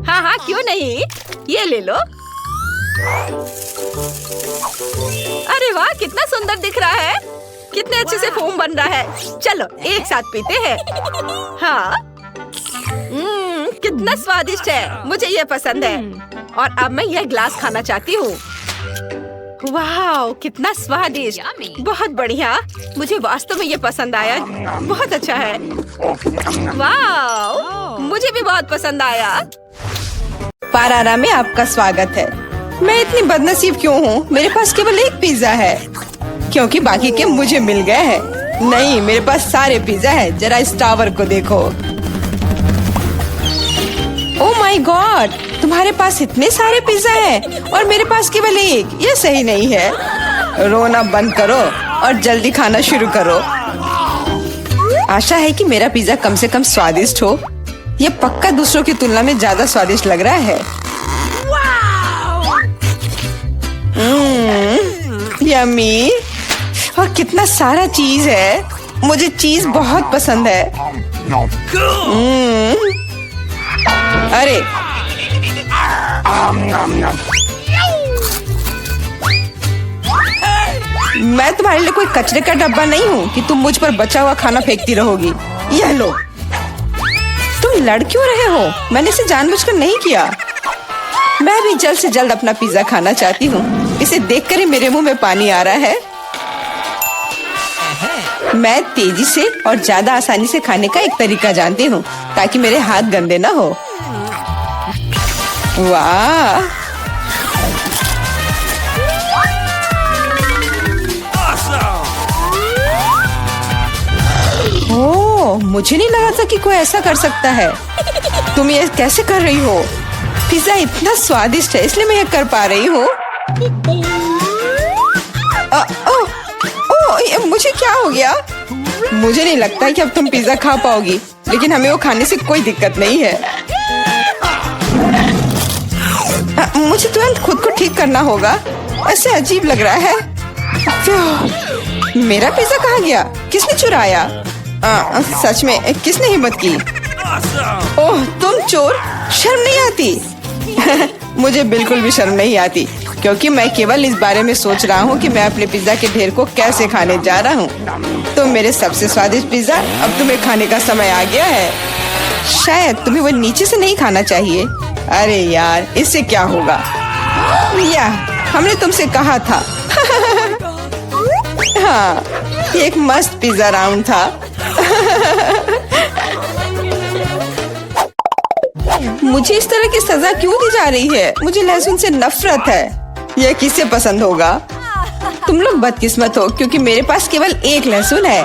हाँ हाँ, क्यों नहीं, ये ले लो। अरे वाह, कितना सुंदर दिख रहा है। कितने अच्छे से फोम बन रहा है। चलो एक साथ पीते हैं। हाँ, कितना स्वादिष्ट है, मुझे ये पसंद है। और अब मैं यह ग्लास खाना चाहती हूँ। वाह, कितना स्वादिष्ट, बहुत बढ़िया। मुझे वास्तव में ये पसंद आया, बहुत अच्छा है। वाह, मुझे भी बहुत पसंद आया। पारारा में आपका स्वागत है। मैं इतनी बदनसीब क्यों हूँ? मेरे पास केवल एक पिज्जा है, क्योंकि बाकी के मुझे मिल गए हैं। नहीं, मेरे पास सारे पिज्जा है। जरा इस टावर को देखो। ओह माय गॉड, तुम्हारे पास इतने सारे पिज्जा हैं और मेरे पास केवल एक। ये सही नहीं है। रोना बंद करो और जल्दी खाना शुरू करो। आशा है कि मेरा पिज्जा कम से कम स्वादिष्ट हो। ये पक्का दूसरों की तुलना में ज्यादा स्वादिष्ट लग रहा है। यम्मी, और कितना सारा चीज है। मुझे चीज बहुत पसंद है। अरे मैं तुम्हारे लिए कोई कचरे का डब्बा नहीं हूँ कि तुम मुझ पर बचा हुआ खाना फेंकती रहोगी। यह लो। तुम लड़ क्यों रहे हो? मैंने इसे जानबूझकर नहीं किया। मैं भी जल्द से जल्द अपना पिज्जा खाना चाहती हूँ। इसे देखकर ही मेरे मुंह में पानी आ रहा है। मैं तेजी से और ज्यादा आसानी से खाने का एक तरीका जानती हूँ, ताकि मेरे हाथ गंदे ना हो। वाह, ओह, मुझे नहीं लगा था कि कोई ऐसा कर सकता है। तुम ये कैसे कर रही हो? पिज्जा इतना स्वादिष्ट है, इसलिए मैं ये कर पा रही हूँ। मुझे क्या हो गया? मुझे नहीं लगता कि अब तुम पिज्जा खा पाओगी, लेकिन हमें वो खाने से कोई दिक्कत नहीं है। मुझे तुरंत खुद को ठीक करना होगा। ऐसे अजीब लग रहा है। मेरा पिज्जा कहाँ गया? किसने चुराया? सच में किसने हिम्मत की? ओह, तुम चोर, शर्म नहीं आती? मुझे बिल्कुल भी शर्म नहीं आती, क्योंकि मैं केवल इस बारे में सोच रहा हूँ कि मैं अपने पिज्जा के ढेर को कैसे खाने जा रहा हूँ। तो मेरे सबसे स्वादिष्ट पिज्जा, अब तुम्हें खाने का समय आ गया है। शायद तुम्हें वो नीचे से नहीं खाना चाहिए। अरे यार, इससे क्या होगा? या हमने तुमसे कहा था। हाँ, ये एक मस्त पिज्जा राउंड था। मुझे इस तरह की सजा क्यों दी जा रही है? मुझे लहसुन से नफरत है। यह किसे पसंद होगा? तुम लोग बदकिस्मत हो, क्योंकि मेरे पास केवल एक लहसुन है।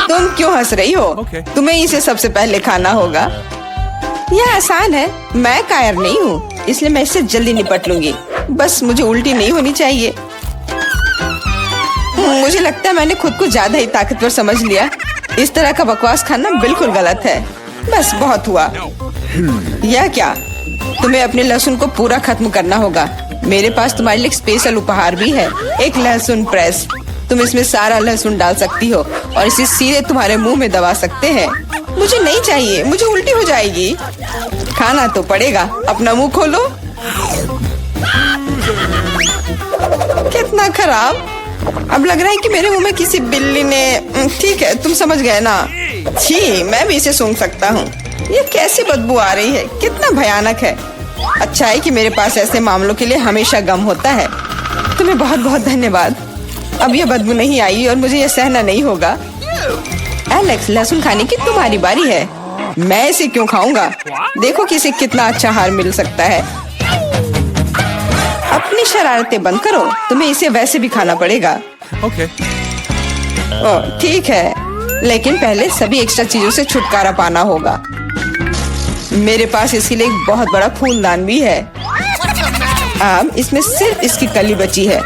तुम क्यों हंस रही हो? तुम्हें इसे सबसे पहले खाना होगा। यह आसान है। मैं कायर नहीं हूँ, इसलिए मैं इससे जल्दी निपट लूंगी। बस मुझे उल्टी नहीं होनी चाहिए। मुझे लगता है मैंने खुद को ज्यादा ही ताकतवर समझ लिया। इस तरह का बकवास खाना बिल्कुल गलत है। बस बहुत हुआ। यह क्या? तुम्हें अपने लहसुन को पूरा खत्म करना होगा। मेरे पास तुम्हारे लिए एक स्पेशल उपहार भी है, एक लहसुन प्रेस। तुम इसमें सारा लहसुन डाल सकती हो और इसे सीधे तुम्हारे मुंह में दबा सकते हैं। मुझे नहीं चाहिए, मुझे उल्टी हो जाएगी। खाना तो पड़ेगा। अपना मुंह खोलो। कितना खराब। अब लग रहा है कि मेरे मुंह में किसी बिल्ली ने। ठीक है, तुम समझ गए ना। छी, मैं भी इसे सूंघ सकता हूँ। ये कैसी बदबू आ रही है, कितना भयानक है। अच्छा है कि मेरे पास ऐसे मामलों के लिए हमेशा गम होता है। तुम्हें बहुत बहुत धन्यवाद। अब यह बदबू नहीं आई और मुझे यह सहना नहीं होगा। एलेक्स, लहसुन खाने की तुम्हारी बारी है। मैं इसे क्यों खाऊंगा? देखो कि इसे कितना अच्छा आहार मिल सकता है। अपनी शरारतें बंद करो, तुम्हें इसे वैसे भी खाना पड़ेगा। ठीक है, लेकिन पहले सभी एक्स्ट्रा चीजों से छुटकारा पाना होगा। मेरे पास इसके लिए एक बहुत बड़ा फूलदान भी है। अब इसमें सिर्फ इसकी कली बची है,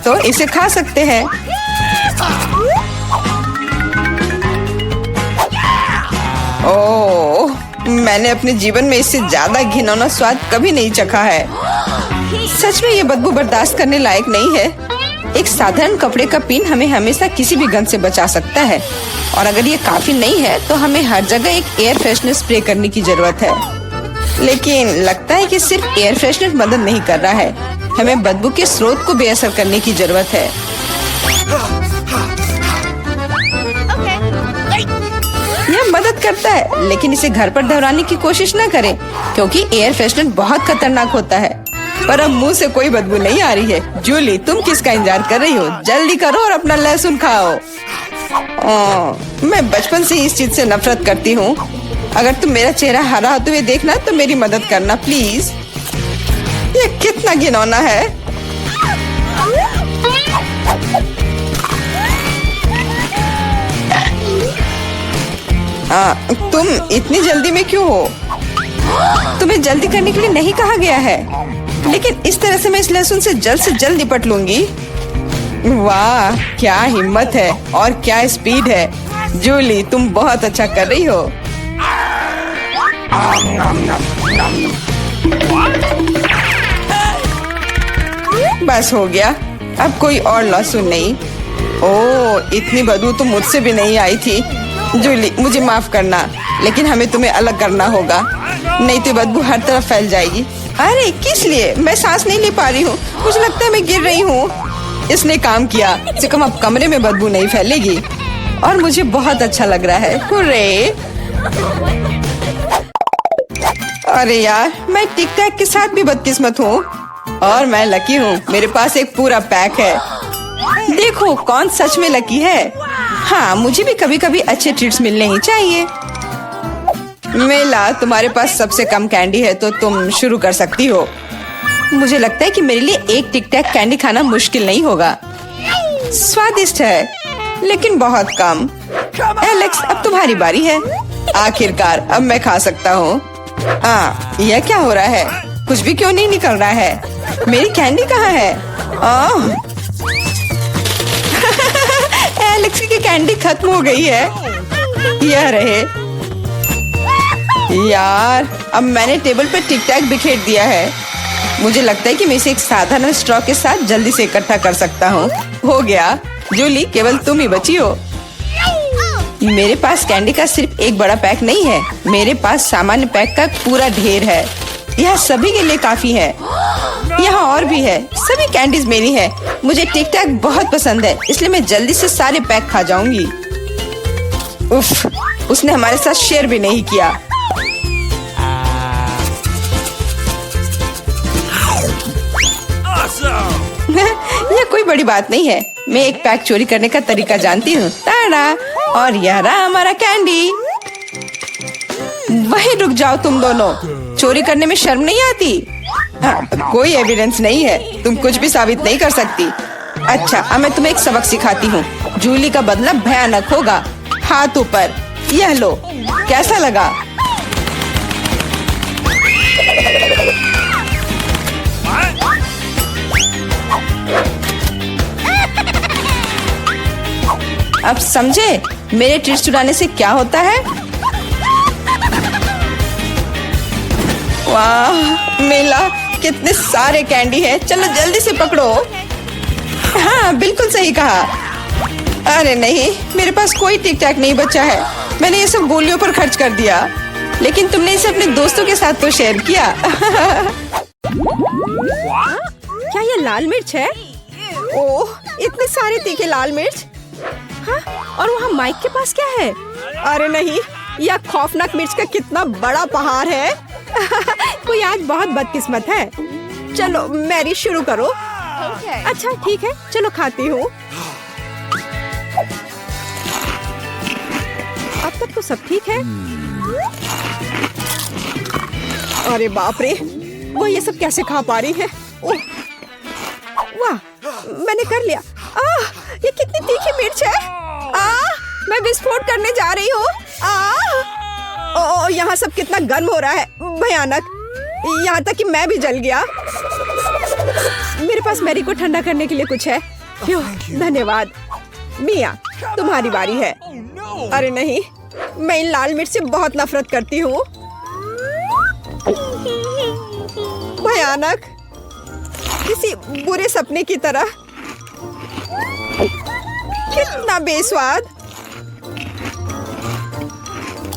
तो इसे खा सकते हैं। ओह, मैंने अपने जीवन में इससे ज्यादा घिनौना स्वाद कभी नहीं चखा है। सच में ये बदबू बर्दाश्त करने लायक नहीं है। एक साधारण कपड़े का पिन हमें हमेशा किसी भी गंध से बचा सकता है, और अगर ये काफी नहीं है तो हमें हर जगह एक एयर फ्रेशनर स्प्रे करने की जरूरत है। लेकिन लगता है कि सिर्फ एयर फ्रेशनर मदद नहीं कर रहा है, हमें बदबू के स्रोत को बेअसर करने की जरूरत है। यह मदद करता है, लेकिन इसे घर पर दोहराने की कोशिश न करें, क्योंकि एयर फ्रेशनर बहुत खतरनाक होता है। पर अब मुंह से कोई बदबू नहीं आ रही है। जूली, तुम किसका इंतजार कर रही हो? जल्दी करो और अपना लहसुन खाओ। मैं बचपन से ही इस चीज से नफरत करती हूँ। अगर तुम मेरा चेहरा हरा होते हुए देखना तो मेरी मदद करना प्लीज। ये कितना घिनौना है। तुम इतनी जल्दी में क्यों हो? तुम्हें जल्दी करने के लिए नहीं कहा गया है, लेकिन इस तरह से मैं इस लहसुन से जल्द निपट लूंगी। वाह, क्या हिम्मत है और क्या स्पीड है। जूली, तुम बहुत अच्छा कर रही हो। बस हो गया, अब कोई और लहसुन नहीं। ओह, इतनी बदबू तो मुझसे भी नहीं आई थी। जूली, मुझे माफ करना, लेकिन हमें तुम्हें अलग करना होगा, नहीं तो बदबू हर तरफ फैल जाएगी। अरे किस लिए? मैं सांस नहीं ले पा रही हूँ, मुझे लगता है मैं गिर रही हूँ। इसने काम किया, से कम अब कमरे में बदबू नहीं फैलेगी, और मुझे बहुत अच्छा लग रहा है। हुर्रे! अरे यार, मैं टिक टैक के साथ भी बदकिस्मत हूँ, और मैं लकी हूँ। मेरे पास एक पूरा पैक है। देखो कौन सच में लकी है। हाँ, मुझे भी कभी कभी अच्छे ट्रीट्स मिलने ही चाहिए। मेला, तुम्हारे पास सबसे कम कैंडी है, तो तुम शुरू कर सकती हो। मुझे लगता है कि मेरे लिए एक टिक टैक कैंडी खाना मुश्किल नहीं होगा। स्वादिष्ट है, लेकिन बहुत कम। एलेक्स, अब तुम्हारी बारी है। आखिरकार अब मैं खा सकता हूँ। यह क्या हो रहा है? कुछ भी क्यों नहीं निकल रहा है? मेरी कैंडी कहाँ है? एलेक्स की कैंडी खत्म हो गई है। यह रहे। यार, अब मैंने टेबल पे टिक टैक बिखेर दिया है। मुझे लगता है कि मैं इसे एक साधारण स्ट्रॉ के साथ जल्दी से इकट्ठा कर सकता हूँ। हो गया। जूली, केवल तुम ही बची हो। मेरे पास कैंडी का सिर्फ एक बड़ा पैक नहीं है, मेरे पास सामान्य पैक का पूरा ढेर है। यह सभी के लिए काफी है। यहाँ और भी है। सभी कैंडीज मेरी है। मुझे टिक टैक बहुत पसंद है, इसलिए मैं जल्दी से सारे पैक खा जाऊंगी। उफ, उसने हमारे साथ शेयर भी नहीं किया। यह कोई बड़ी बात नहीं है। मैं एक पैक चोरी करने का तरीका जानती हूँ। ताड़ा! और यह रहा हमारा कैंडी। वहीं रुक जाओ तुम दोनों। चोरी करने में शर्म नहीं आती? कोई एविडेंस नहीं है, तुम कुछ भी साबित नहीं कर सकती। अच्छा, अब मैं तुम्हें एक सबक सिखाती हूँ। जूली का बदला भयानक होगा। हाथ ऊपर। यह लो, कैसा लगा? अब समझे मेरे ट्रीट चुराने से क्या होता है? वाह मेला, कितने सारे कैंडी है। चलो जल्दी से पकड़ो। हाँ, बिल्कुल सही कहा। अरे नहीं, मेरे पास कोई टिक टैक नहीं बचा है। मैंने ये सब गोलियों पर खर्च कर दिया। लेकिन तुमने इसे अपने दोस्तों के साथ तो शेयर किया। क्या ये लाल मिर्च है? ओह, इतने सारे तीखे लाल मिर्च। हाँ? और वहाँ माइक के पास क्या है? अरे नहीं, यह खौफनाक मिर्च का कितना बड़ा पहाड़ है। कोई आज बहुत बदकिस्मत है। चलो मैरी, शुरू करो। अच्छा ठीक है, चलो खाती हूँ। अब तक तो सब ठीक है। अरे बाप रे, वो ये सब कैसे खा पा रही है? वाह, मैंने कर लिया। ये कितनी तीखी मिर्च है। मैं विस्फोट करने जा रही हूँ। ओ, यहाँ सब कितना गर्म हो रहा है, भयानक। यहाँ तक कि मैं भी जल गया। मेरे पास मैरी को ठंडा करने के लिए कुछ है? धन्यवाद। मिया, तुम्हारी बारी है। अरे नहीं, मैं इन लाल मिर्च से बहुत नफरत करती हूँ। भयानक, किसी बुरे सपने की तरह। कितना बेस्वाद।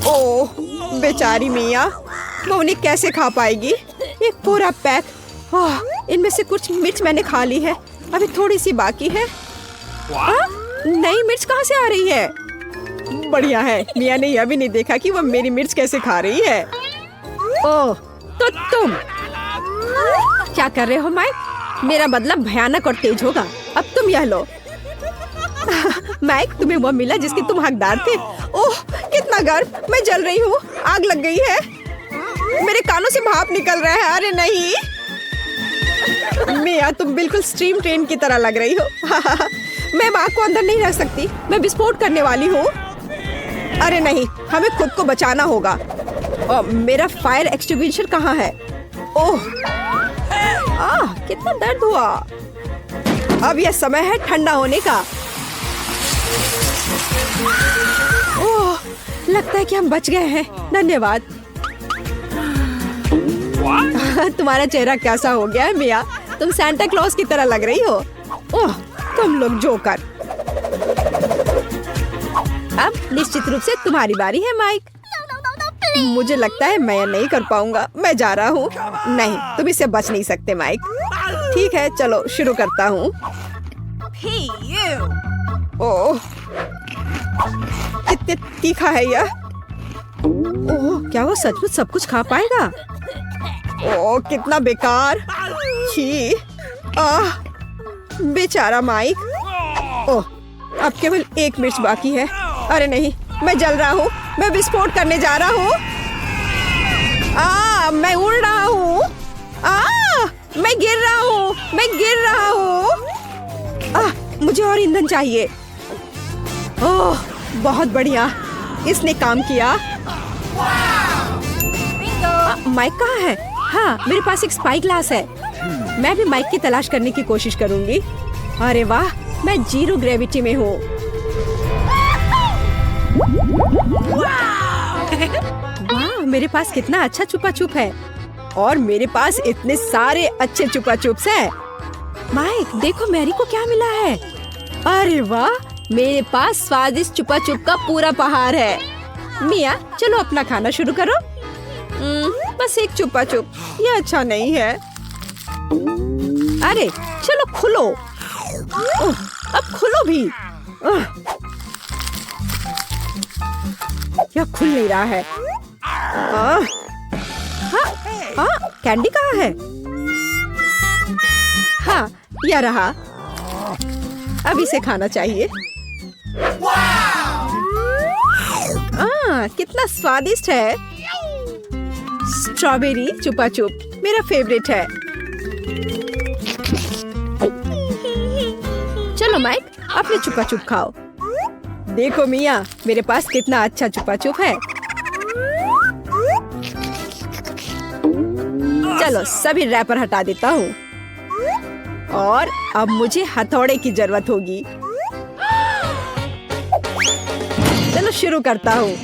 ओह, बेचारी मिया, वो उन्हें कैसे खा पाएगी? एक पूरा पैक। ओह, इनमें से कुछ मिर्च मैंने खा ली है, अभी थोड़ी सी बाकी है। नई मिर्च कहाँ से आ रही है? बढ़िया है, मिया ने यह भी नहीं देखा कि वह मेरी मिर्च कैसे खा रही है। ओह, तो तुम क्या कर रहे हो माइक? मेरा बदला भयानक और तेज होगा। अब तुम यह लो। माइक, तुम्हें वो मिला जिसके तुम हकदार थे। ओह, कितना गर्म, मैं जल रही हूँ, आग लग गई है। मेरे कानों से भाप निकल रहा है। अरे नहीं मिया, तुम बिल्कुल स्ट्रीम ट्रेन की तरह लग रही हो। मैं आग को अंदर नहीं रख सकती, मैं विस्फोट करने वाली हूँ। अरे नहीं, हमें खुद को बचाना होगा। मेरा फायर एक्सटिंग्विशर कहाँ है? ओह, कितना दर्द हुआ। अब यह समय है ठंडा होने का। ओह, लगता है कि हम बच गए हैं। धन्यवाद। तुम्हारा चेहरा कैसा हो गया है मिया? तुम सांता क्लॉज की तरह लग रही हो। ओह, तुम लोग जोकर। अब निश्चित रूप से तुम्हारी बारी है माइक। मुझे लगता है मैं नहीं कर पाऊंगा, मैं जा रहा हूँ। नहीं, तुम इससे बच नहीं सकते माइक। ठीक है, चलो शुरू करता हूँ। ओह, कितने तीखा है यह। ओह, क्या वो सचमुच सब कुछ खा पाएगा? ओह, कितना बेकार। छी, बेचारा माइक। ओह, अब केवल एक मिर्च बाकी है। अरे नहीं, मैं जल रहा हूँ, मैं विस्फोट करने जा रहा हूँ। मैं उड़ रहा हूँ। मैं गिर रहा हूँ, मैं गिर रहा हूँ। मुझे और ईंधन चाहिए। ओह, बहुत बढ़िया, इसने काम किया। माइक कहाँ है? हाँ, मेरे पास एक स्पाई ग्लास है। मैं भी माइक की तलाश करने की कोशिश करूंगी। अरे वाह, मैं जीरो ग्रेविटी में हूँ। वाह, मेरे पास कितना अच्छा छुपा छुप है। और मेरे पास इतने सारे अच्छे छुपा छुप्स हैं। माइक, देखो मैरी को क्या मिला है। अरे वाह, मेरे पास स्वादिष्ट छुपा छुप का पूरा पहाड़ है। मिया, चलो अपना खाना शुरू करो। बस एक छुपा छुप, ये अच्छा नहीं है। अरे चलो खुलो। अब खुलो भी। यह खुल नहीं रहा है। कैंडी कहाँ है? हाँ, यह रहा। अब इसे खाना चाहिए। कितना स्वादिष्ट है। स्ट्रॉबेरी छुपा छुप मेरा फेवरेट है। चलो माइक, अपने छुपा छुप खाओ। देखो मिया, मेरे पास कितना अच्छा छुपा छुप है। चलो सभी रैपर हटा देता हूँ। और अब मुझे हथौड़े की जरूरत होगी। चलो शुरू करता हूँ।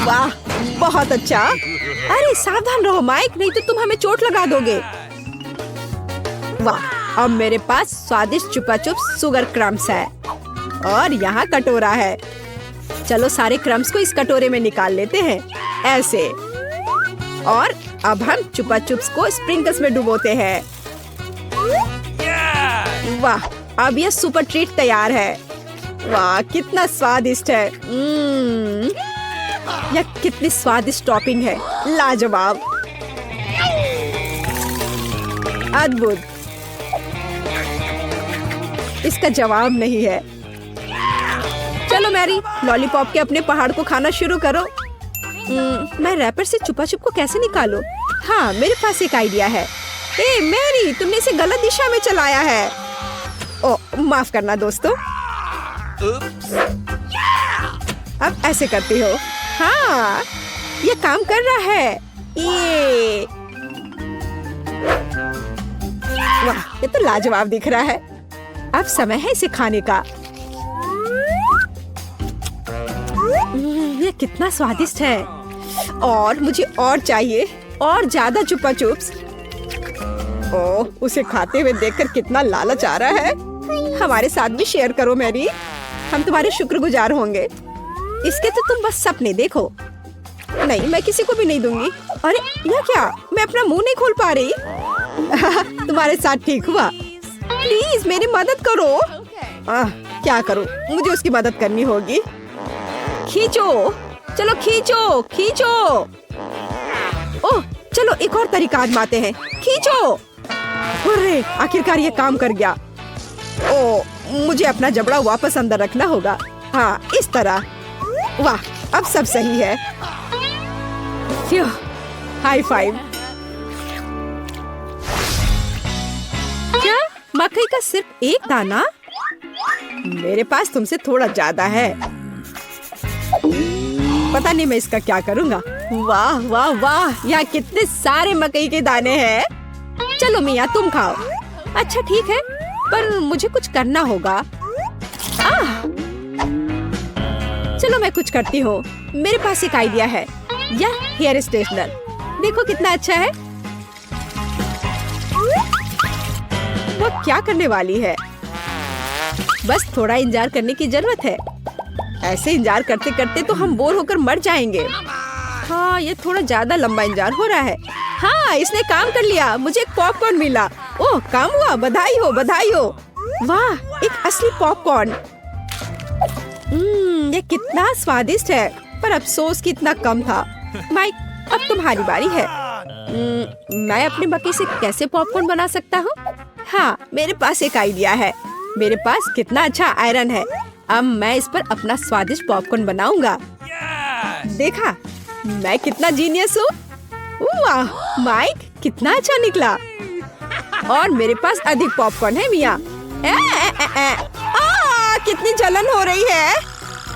वाह, बहुत अच्छा। अरे सावधान रहो माइक, नहीं तो तुम हमें चोट लगा दोगे। वाह, अब मेरे पास स्वादिष्ट छुपा छुप सुगर क्रम्स है। और यहाँ कटोरा है। चलो सारे क्रम्स को इस कटोरे में निकाल लेते हैं, ऐसे। और अब हम छुपा चुप्स को स्प्रिंकल्स में डुबोते हैं। वाह, अब यह सुपर ट्रीट तैयार है। वाह, कितना स्वादिष्ट है। यह कितनी स्वादिष्ट टॉपिंग है, लाजवाब, अद्भुत। इसका जवाब नहीं है। चलो मैरी, लॉलीपॉप के अपने पहाड़ को खाना शुरू करो। मैं रैपर से छुपा छुप को कैसे निकालूं? हाँ, मेरे पास एक आइडिया है। ए मैरी, तुमने इसे गलत दिशा में चलाया है। ओ, माफ करना दोस्तों। अब ऐसे करती हो। हाँ, ये काम कर रहा है। ये वाह, ये तो लाजवाब दिख रहा है। अब समय है इसे खाने का। ये कितना स्वादिष्ट है। और मुझे और चाहिए, और ज्यादा चुपा चुप्स। ओह, उसे खाते हुए देखकर कितना लालच आ रहा है। हमारे साथ भी शेयर करो मैरी, हम तुम्हारे शुक्रगुजार होंगे। इसके तो तुम बस सपने देखो। नहीं, मैं किसी को भी नहीं दूंगी। अरे यह क्या, मैं अपना मुंह नहीं खोल पा रही। तुम्हारे साथ ठीक हुआ। प्लीज मेरी मदद करो। क्या करूं, मुझे उसकी मदद करनी होगी। खींचो, चलो खींचो खींचो। ओह, चलो एक और तरीका आजमाते हैं। खींचो। अरे आखिरकार ये काम कर गया। ओह, मुझे अपना जबड़ा वापस अंदर रखना होगा। हाँ, इस तरह। वाह, अब सब सही है। High five. क्या मकई का सिर्फ एक दाना? मेरे पास तुमसे थोड़ा ज्यादा है। पता नहीं मैं इसका क्या करूँगा। वाह वाह वाह, यहाँ कितने सारे मकई के दाने हैं। चलो मिया, तुम खाओ। अच्छा ठीक है, पर मुझे कुछ करना होगा। चलो मैं कुछ करती हूँ। मेरे पास एक आइडिया है। यह हेयर स्ट्रेटनर देखो कितना अच्छा है। वो क्या करने वाली है? बस थोड़ा इंतजार करने की जरूरत है। ऐसे इंतजार करते करते तो हम बोर होकर मर जाएंगे। हाँ, ये थोड़ा ज्यादा लंबा इंतजार हो रहा है। हाँ, इसने काम कर लिया। मुझे एक पॉपकॉर्न मिला। ओह, काम हुआ। बधाई हो, बधाई हो। वाह, एक असली पॉपकॉर्न। ये कितना स्वादिष्ट है, पर अफसोस कि इतना कम था। माइक, अब तुम्हारी बारी है। मैं अपने मकई से कैसे पॉपकॉर्न बना सकता हूँ? हाँ, मेरे पास एक आइडिया है। मेरे पास कितना अच्छा आयरन है। अब मैं इस पर अपना स्वादिष्ट पॉपकॉर्न बनाऊंगा। देखा, मैं कितना जीनियस हूँ। वाह माइक, कितना अच्छा निकला। और मेरे पास अधिक पॉपकॉर्न है मिया। कितनी जलन हो रही है।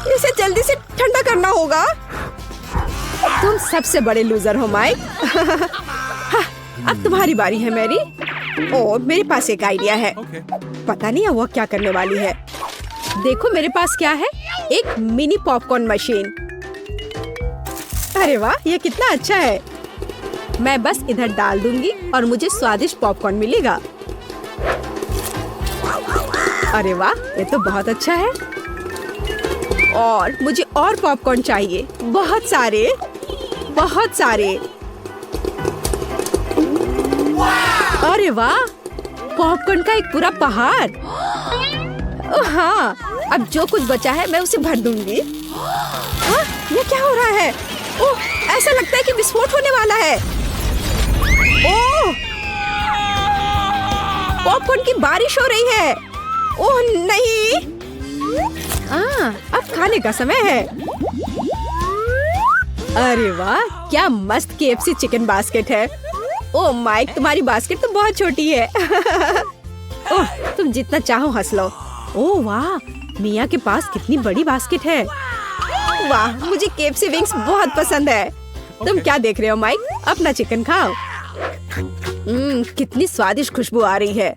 इसे जल्दी से ठंडा करना होगा। तुम सबसे बड़े लूजर हो माइक। हाँ, अब तुम्हारी बारी है मैरी। और मेरे पास एक आइडिया है। पता नहीं वो क्या करने वाली है। देखो मेरे पास क्या है, एक मिनी पॉपकॉर्न मशीन। अरे वाह, ये कितना अच्छा है। मैं बस इधर डाल दूंगी और मुझे स्वादिष्ट पॉपकॉर्न मिलेगा। अरे वाह, ये तो बहुत अच्छा है। और मुझे और पॉपकॉर्न चाहिए, बहुत सारे, बहुत सारे। अरे वाह, पॉपकॉर्न का एक पूरा पहाड़। हाँ, अब जो कुछ बचा है मैं उसे भर दूंगी। हाँ, ये क्या हो रहा है? ओह, ऐसा लगता है कि विस्फोट होने वाला है। ओह, पॉपकॉर्न की बारिश हो रही है। ओह नहीं। अब खाने का समय है। अरे वाह, क्या मस्त KFC चिकन बास्केट है। ओह माइक, तुम्हारी बास्केट तो बहुत छोटी है। ओह, तुम जितना चाहो हंस लो। ओह वाह, मिया के पास कितनी बड़ी बास्केट है। वाह, मुझे KFC विंग्स बहुत पसंद है। तुम क्या देख रहे हो माइक? अपना चिकन खाओ। कितनी स्वादिष्ट खुशबू आ रही है।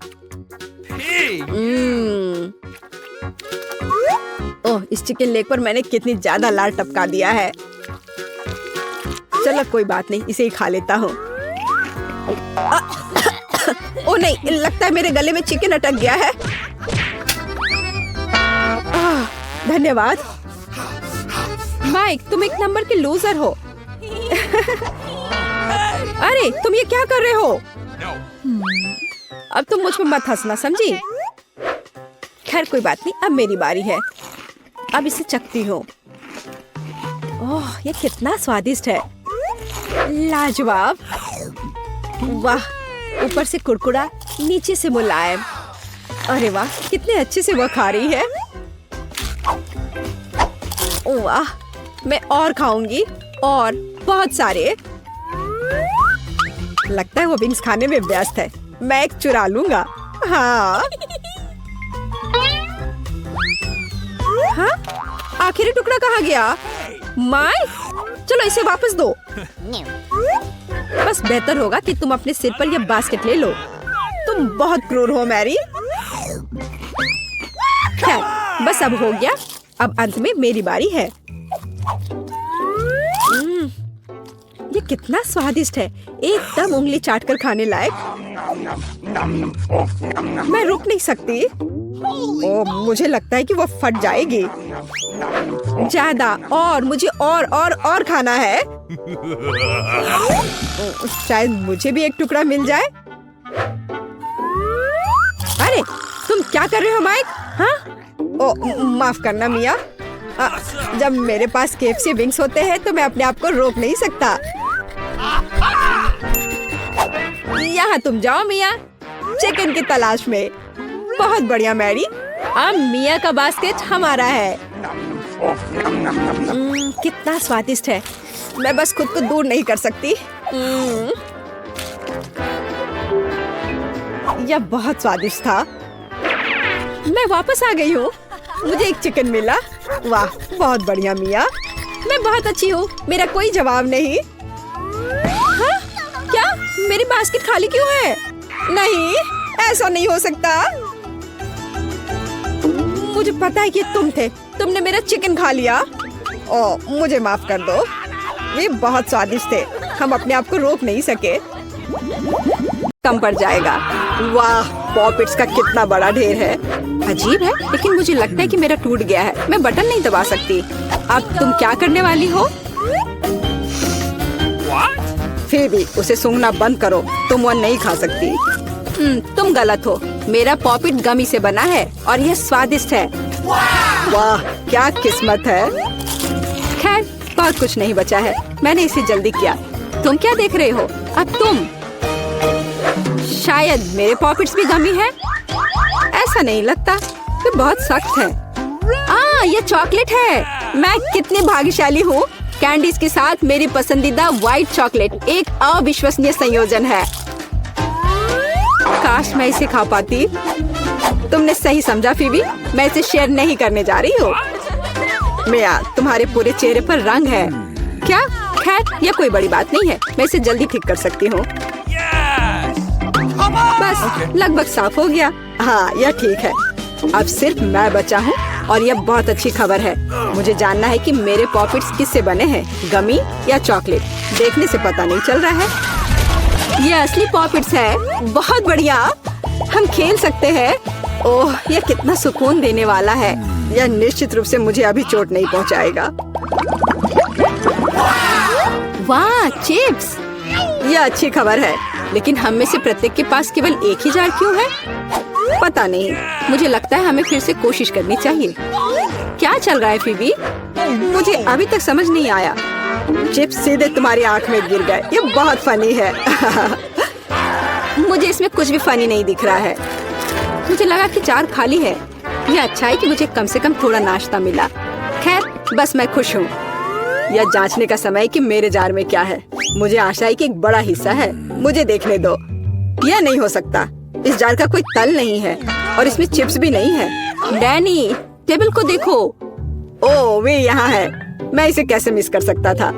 ओह, इस चिकन लेग पर मैंने कितनी ज्यादा लाल टपका दिया है। चलो कोई बात नहीं, इसे ही खा लेता हूँ। ओह नहीं, लगता है मेरे गले में चिकन अटक गया है। धन्यवाद माइक, तुम एक नंबर के लूजर हो। अरे तुम ये क्या कर रहे हो? अब तुम मुझ पर मत हंसना, समझी? खैर कोई बात नहीं, अब मेरी बारी है। अब इसे चखती हूँ। ओह, ये कितना स्वादिष्ट है। लाजवाब। वाह, ऊपर से कुरकुरा, नीचे से मुलायम। अरे वाह, कितने अच्छे से वो खा रही है। वाह, मैं और खाऊंगी, और बहुत सारे। लगता है वो विंग्स खाने में व्यस्त है। मैं एक चुरा लूंगा। हाँ, हाँ? आखिरी टुकड़ा कहाँ गया? माय, चलो इसे वापस दो। बस बेहतर होगा कि तुम अपने सिर पर यह बास्केट ले लो। तुम बहुत क्रूर हो मैरी। खैर, बस अब हो गया। अब अंत में मेरी बारी है। ये कितना स्वादिष्ट है, एकदम उंगली चाटकर खाने लायक। मैं रुक नहीं सकती। ओ, मुझे लगता है कि वो फट जाएगी। ज्यादा और मुझे और खाना है। शायद मुझे भी एक टुकड़ा मिल जाए। अरे तुम क्या कर रहे हो माइक? हाँ? ओ, माफ करना मिया। जब मेरे पास KFC विंग्स होते हैं तो मैं अपने आप को रोक नहीं सकता। यहाँ तुम जाओ मिया, चिकन की तलाश में। बहुत बढ़िया मैरी, अब मिया का बास्केट हमारा है। कितना स्वादिष्ट है। मैं बस खुद को दूर नहीं कर सकती। यह बहुत स्वादिष्ट था। मैं वापस आ गई हूँ। मुझे एक चिकन मिला। वाह, बहुत बढ़िया मिया। मैं बहुत अच्छी हूँ, मेरा कोई जवाब नहीं। हाँ? क्या मेरी बास्केट खाली क्यों है? नहीं, ऐसा नहीं हो सकता। मुझे पता है कि तुम थे। तुमने मेरा चिकन खा लिया। ओ, मुझे माफ कर दो। वे बहुत स्वादिष्ट थे, हम अपने आप को रोक नहीं सके। कम पड़ जाएगा। वाह, पॉपिट्स का कितना बड़ा ढेर है। अजीब है, लेकिन मुझे लगता है कि मेरा टूट गया है। मैं बटन नहीं दबा सकती। अब तुम क्या करने वाली हो? फिर भी उसे सूंघना बंद करो। तुम वो नहीं खा सकती। तुम गलत हो। मेरा पॉपिट गमी से बना है और यह स्वादिष्ट है। वाह, क्या किस्मत है। खैर, बहुत कुछ नहीं बचा है। मैंने इसे जल्दी किया। तुम क्या देख रहे हो? अब तुम। शायद मेरे पॉपिट्स भी गमी है। ऐसा नहीं लगता, ये बहुत सख्त है। ये चॉकलेट है। मैं कितनी भाग्यशाली हूँ। कैंडीज के साथ मेरी पसंदीदा व्हाइट चॉकलेट एक अविश्वसनीय संयोजन है। काश मैं इसे खा पाती। तुमने सही समझा फीबी, मैं इसे शेयर नहीं करने जा रही हूँ। मिया, तुम्हारे पूरे चेहरे पर रंग है। क्या? खैर, यह कोई बड़ी बात नहीं है। मैं इसे जल्दी ठीक कर सकती हूँ। बस लगभग साफ हो गया। हाँ, यह ठीक है। अब सिर्फ मैं बचा हूँ और यह बहुत अच्छी खबर है। मुझे जानना है कि मेरे पॉपिट्स किससे बने हैं, गमी या चॉकलेट। देखने से पता नहीं चल रहा है। ये असली पॉपिट्स है। बहुत बढ़िया, हम खेल सकते हैं। ओह, यह कितना सुकून देने वाला है। यह निश्चित रूप से मुझे अभी चोट नहीं पहुंचाएगा। वाह, चिप्स। यह अच्छी खबर है, लेकिन हम में से प्रत्येक के पास केवल एक ही जार क्यों है? पता नहीं। मुझे लगता है हमें फिर से कोशिश करनी चाहिए। क्या चल रहा है फीबी? मुझे अभी तक समझ नहीं आया। चिप्स सीधे तुम्हारी आंख में गिर गए। ये बहुत फनी है। मुझे इसमें कुछ भी फनी नहीं दिख रहा है। मुझे लगा कि जार खाली है। यह अच्छा है कि मुझे कम से कम थोड़ा नाश्ता मिला। खैर, बस मैं खुश हूँ। यह जांचने का समय कि मेरे जार में क्या है। मुझे आशा है कि एक बड़ा हिस्सा है। मुझे देखने दो। यह नहीं हो सकता। इस जार का कोई तल नहीं है और इसमें चिप्स भी नहीं है। डैनी, टेबल को देखो। ओह, वे यहाँ है। मैं इसे कैसे मिस कर सकता था?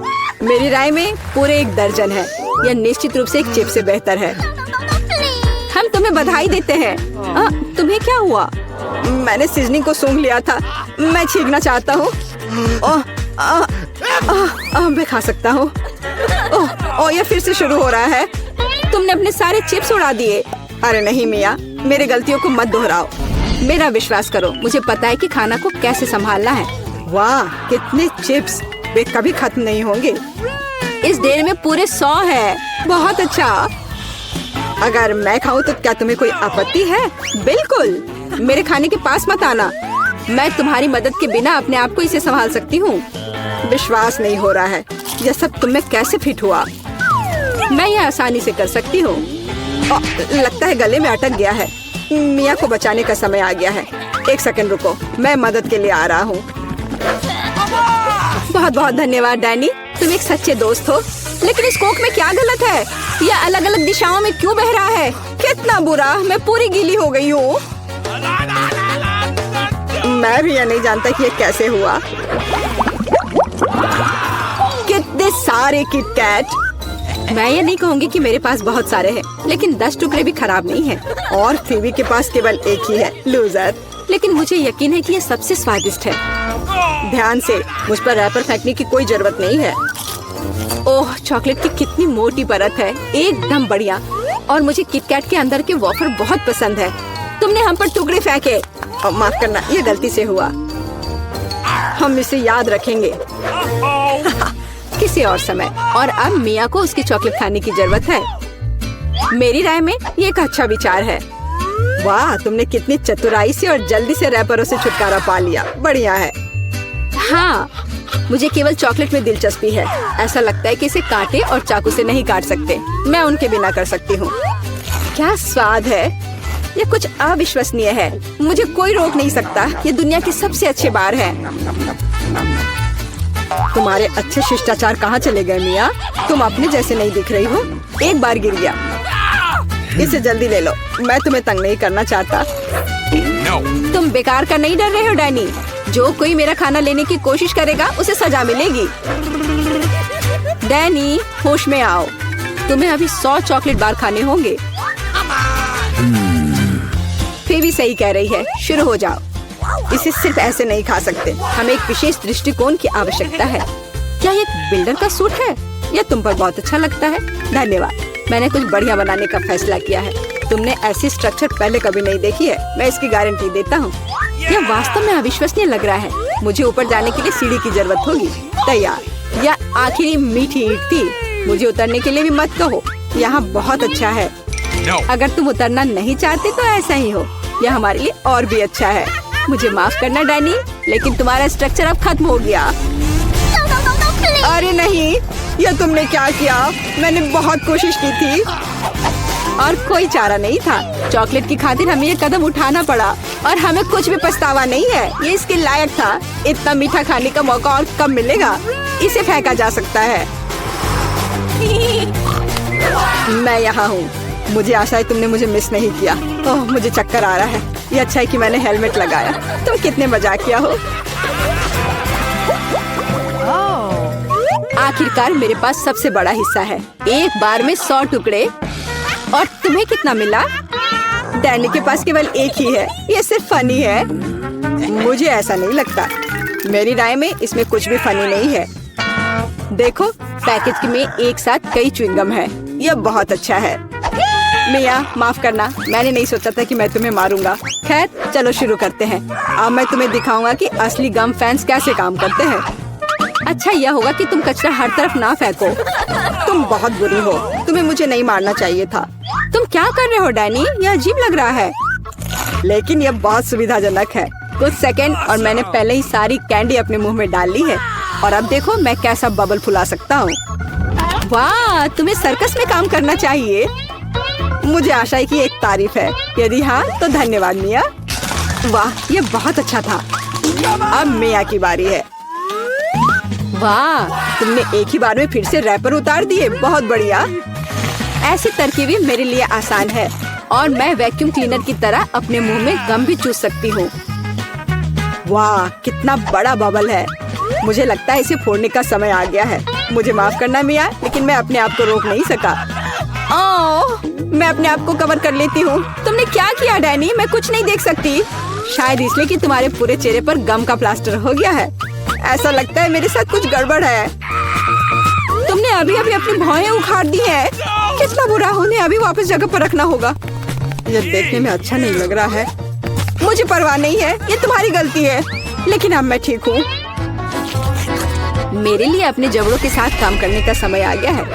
मेरी राय में पूरे 1 दर्जन है। यह निश्चित रूप से एक चिप्स से बेहतर है। हम तुम्हें बधाई देते हैं। तुम्हें क्या हुआ? मैंने सीजनिंग को सूंघ लिया था। मैं छींकना चाहता हूँ। मैं खा सकता हूँ। ओह, यह फिर से शुरू हो रहा है। तुमने अपने सारे चिप्स उड़ा दिए। अरे नहीं मिया, मेरी गलतियों को मत दोहराओ। मेरा विश्वास करो, मुझे पता है कि खाना को कैसे संभालना है। वाह, कितने चिप्स। वे कभी खत्म नहीं होंगे। इस ढेर में पूरे 100 है। बहुत अच्छा। अगर मैं खाऊं तो क्या तुम्हें कोई आपत्ति है? बिल्कुल। मेरे खाने के पास मत आना। मैं तुम्हारी मदद के बिना अपने आप को इसे संभाल सकती हूँ। विश्वास नहीं हो रहा है। यह सब तुम में कैसे फिट हुआ? मैं यह आसानी से कर सकती हूँ। लगता है गले में अटक गया है। मिया को बचाने का समय आ गया है। 1 सेकंड रुको, मैं मदद के लिए आ रहा हूँ। बहुत बहुत धन्यवाद डैनी, तुम एक सच्चे दोस्त हो। लेकिन इस कोक में क्या गलत है? यह अलग अलग दिशाओं में क्यों बह रहा है? कितना बुरा, मैं पूरी गीली हो गई हूँ। मैं भी यह नहीं जानता कि यह कैसे हुआ। सारे किटकैट। मैं ये नहीं कहूँगी कि मेरे पास बहुत सारे हैं, लेकिन 10 टुकड़े भी खराब नहीं है। और फीवी के पास केवल एक ही है, लूजर। लेकिन मुझे यकीन है कि ये सबसे स्वादिष्ट है। ध्यान से, मुझ पर रैपर फेंकने की कोई जरूरत नहीं है। ओह, चॉकलेट की कितनी मोटी परत है, एकदम बढ़िया। और मुझे किटकैट के अंदर के वॉफर बहुत पसंद है। तुमने हम पर टुकड़े फेंके। माफ करना, ये गलती से हुआ। हम इसे याद रखेंगे किसी और समय। और अब मिया को उसकी चॉकलेट खाने की जरूरत है। मेरी राय में ये एक अच्छा विचार है। वाह, तुमने कितनी चतुराई से और जल्दी से रैपरों से छुटकारा पा लिया। बढ़िया है। हाँ, मुझे केवल चॉकलेट में दिलचस्पी है। ऐसा लगता है कि इसे कांटे और चाकू से नहीं काट सकते। मैं उनके बिना कर सकती हूँ। क्या स्वाद है, ये कुछ अविश्वसनीय है। मुझे कोई रोक नहीं सकता। ये दुनिया के सबसे अच्छे बार है। तुम्हारे अच्छे शिष्टाचार कहाँ चले गए मिया? तुम अपने जैसे नहीं दिख रही हो। एक बार गिर गया। इसे जल्दी ले लो, मैं तुम्हें तंग नहीं करना चाहता। तुम बेकार का नहीं डर रहे हो डैनी? जो कोई मेरा खाना लेने की कोशिश करेगा उसे सजा मिलेगी। डैनी, होश में आओ। तुम्हें अभी 100 चॉकलेट बार खाने होंगे। फीवी सही कह रही है, शुरू हो जाओ। इसे सिर्फ ऐसे नहीं खा सकते। हमें एक विशेष दृष्टिकोण की आवश्यकता है। क्या ये बिल्डर का सूट है? यह तुम पर बहुत अच्छा लगता है। धन्यवाद। मैंने कुछ बढ़िया बनाने का फैसला किया है। तुमने ऐसी स्ट्रक्चर पहले कभी नहीं देखी है, मैं इसकी गारंटी देता हूँ। यह वास्तव में अविश्वसनीय लग रहा है। मुझे ऊपर जाने के लिए सीढ़ी की जरूरत होगी। तैयार। यह आखिरी मीठी ईंट थी। मुझे उतरने के लिए भी मत कहो। यहाँ बहुत अच्छा है। अगर तुम उतरना नहीं चाहते तो ऐसा ही हो। यह हमारे लिए और भी अच्छा है। मुझे माफ करना डैनी, लेकिन तुम्हारा स्ट्रक्चर अब खत्म हो गया। अरे नहीं, यह तुमने क्या किया? मैंने बहुत कोशिश की थी और कोई चारा नहीं था। चॉकलेट की खातिर हमें ये कदम उठाना पड़ा और हमें कुछ भी पछतावा नहीं है। ये इसके लायक था। इतना मीठा खाने का मौका और कब मिलेगा? इसे फेंका जा सकता है। मैं यहाँ हूँ। मुझे आशा है तुमने मुझे मिस नहीं किया। ओह, मुझे चक्कर आ रहा है। ये अच्छा है कि मैंने हेलमेट लगाया। तुम कितने मजाकिया हो। आखिरकार मेरे पास सबसे बड़ा हिस्सा है। एक बार में 100 टुकड़े। और तुम्हें कितना मिला? डैनी के पास केवल एक ही है। ये सिर्फ फनी है। मुझे ऐसा नहीं लगता। मेरी राय में इसमें कुछ भी फनी नहीं है। देखो, पैकेज में एक साथ कई च्युइंगम है। यह बहुत अच्छा है। मिया, माफ करना, मैंने नहीं सोचा था कि मैं तुम्हें मारूंगा। खैर, चलो शुरू करते हैं। अब मैं तुम्हें दिखाऊंगा कि असली गम फैंस कैसे काम करते हैं। अच्छा यह होगा कि तुम कचरा हर तरफ ना फेंको। तुम बहुत बुरी हो। तुम्हें मुझे नहीं मारना चाहिए था। तुम क्या कर रहे हो डैनी? यह अजीब लग रहा है। लेकिन यह बहुत सुविधाजनक है। कुछ सेकंड और मैंने पहले ही सारी कैंडी अपने मुंह में डाल ली है। और अब देखो मैं कैसा बबल फुला सकता हूँ। वाह, तुम्हें सर्कस में काम करना चाहिए। मुझे आशा है कि एक तारीफ है। यदि हाँ तो धन्यवाद मिया। वाह, ये बहुत अच्छा था। अब मिया की बारी है। वाह, तुमने एक ही बार में फिर से रैपर उतार दिए। बहुत बढ़िया। ऐसी तरकीबें मेरे लिए आसान है और मैं वैक्यूम क्लीनर की तरह अपने मुंह में गम भी चूस सकती हूँ। वाह, कितना बड़ा बबल है। मुझे लगता है इसे फोड़ने का समय आ गया है। मुझे माफ करना मिया, लेकिन मैं अपने आप को रोक नहीं सका। ओह, मैं अपने आप को कवर कर लेती हूँ। तुमने क्या किया डैनी? मैं कुछ नहीं देख सकती। शायद इसलिए कि तुम्हारे पूरे चेहरे पर गम का प्लास्टर हो गया है। ऐसा लगता है मेरे साथ कुछ गड़बड़ है। तुमने अभी अभी अपनी भौहें उखाड़ दी हैं। कितना बुरा। उन्हें अभी वापस जगह पर रखना होगा। यह देखने में अच्छा नहीं लग रहा है। मुझे परवाह नहीं है, ये तुम्हारी गलती है। लेकिन अब मैं ठीक हूँ। मेरे लिए अपने जबड़ों के साथ काम करने का समय आ गया है।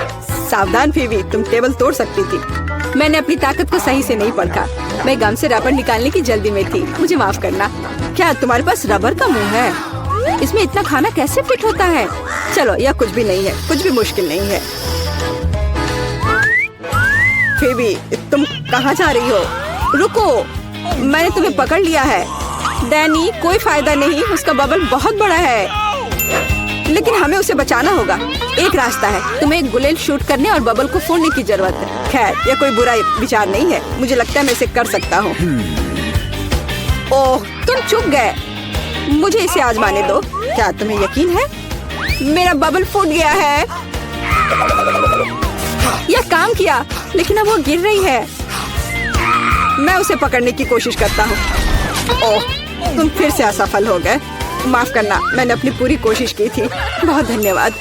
सावधान फीवी, तुम टेबल तोड़ सकती थी। मैंने अपनी ताकत को सही से नहीं परखा। मैं गम से रबर निकालने की जल्दी में थी। मुझे माफ करना। क्या तुम्हारे पास रबर का मुंह है? इसमें इतना खाना कैसे फिट होता है? चलो, यह कुछ भी नहीं है। कुछ भी मुश्किल नहीं है। फीवी, तुम कहाँ जा रही हो? रुको, मैंने तुम्हें पकड़ लिया है। डैनी, कोई फायदा नहीं। उसका बबल बहुत बड़ा है, लेकिन हमें उसे बचाना होगा। एक रास्ता है। तुम्हें एक गुलेल शूट करने और बबल को फोड़ने की जरूरत है। खैर, यह कोई बुरा विचार नहीं है। मुझे लगता है मैं इसे कर सकता हूँ। ओह, तुम चुप गए। मुझे इसे आजमाने दो। क्या तुम्हें यकीन है? मेरा बबल फूट गया है। यह काम किया, लेकिन अब वो गिर रही है। मैं उसे पकड़ने की कोशिश करता हूँ। ओह, तुम फिर से असफल हो गए। माफ करना, मैंने अपनी पूरी कोशिश की थी। बहुत धन्यवाद।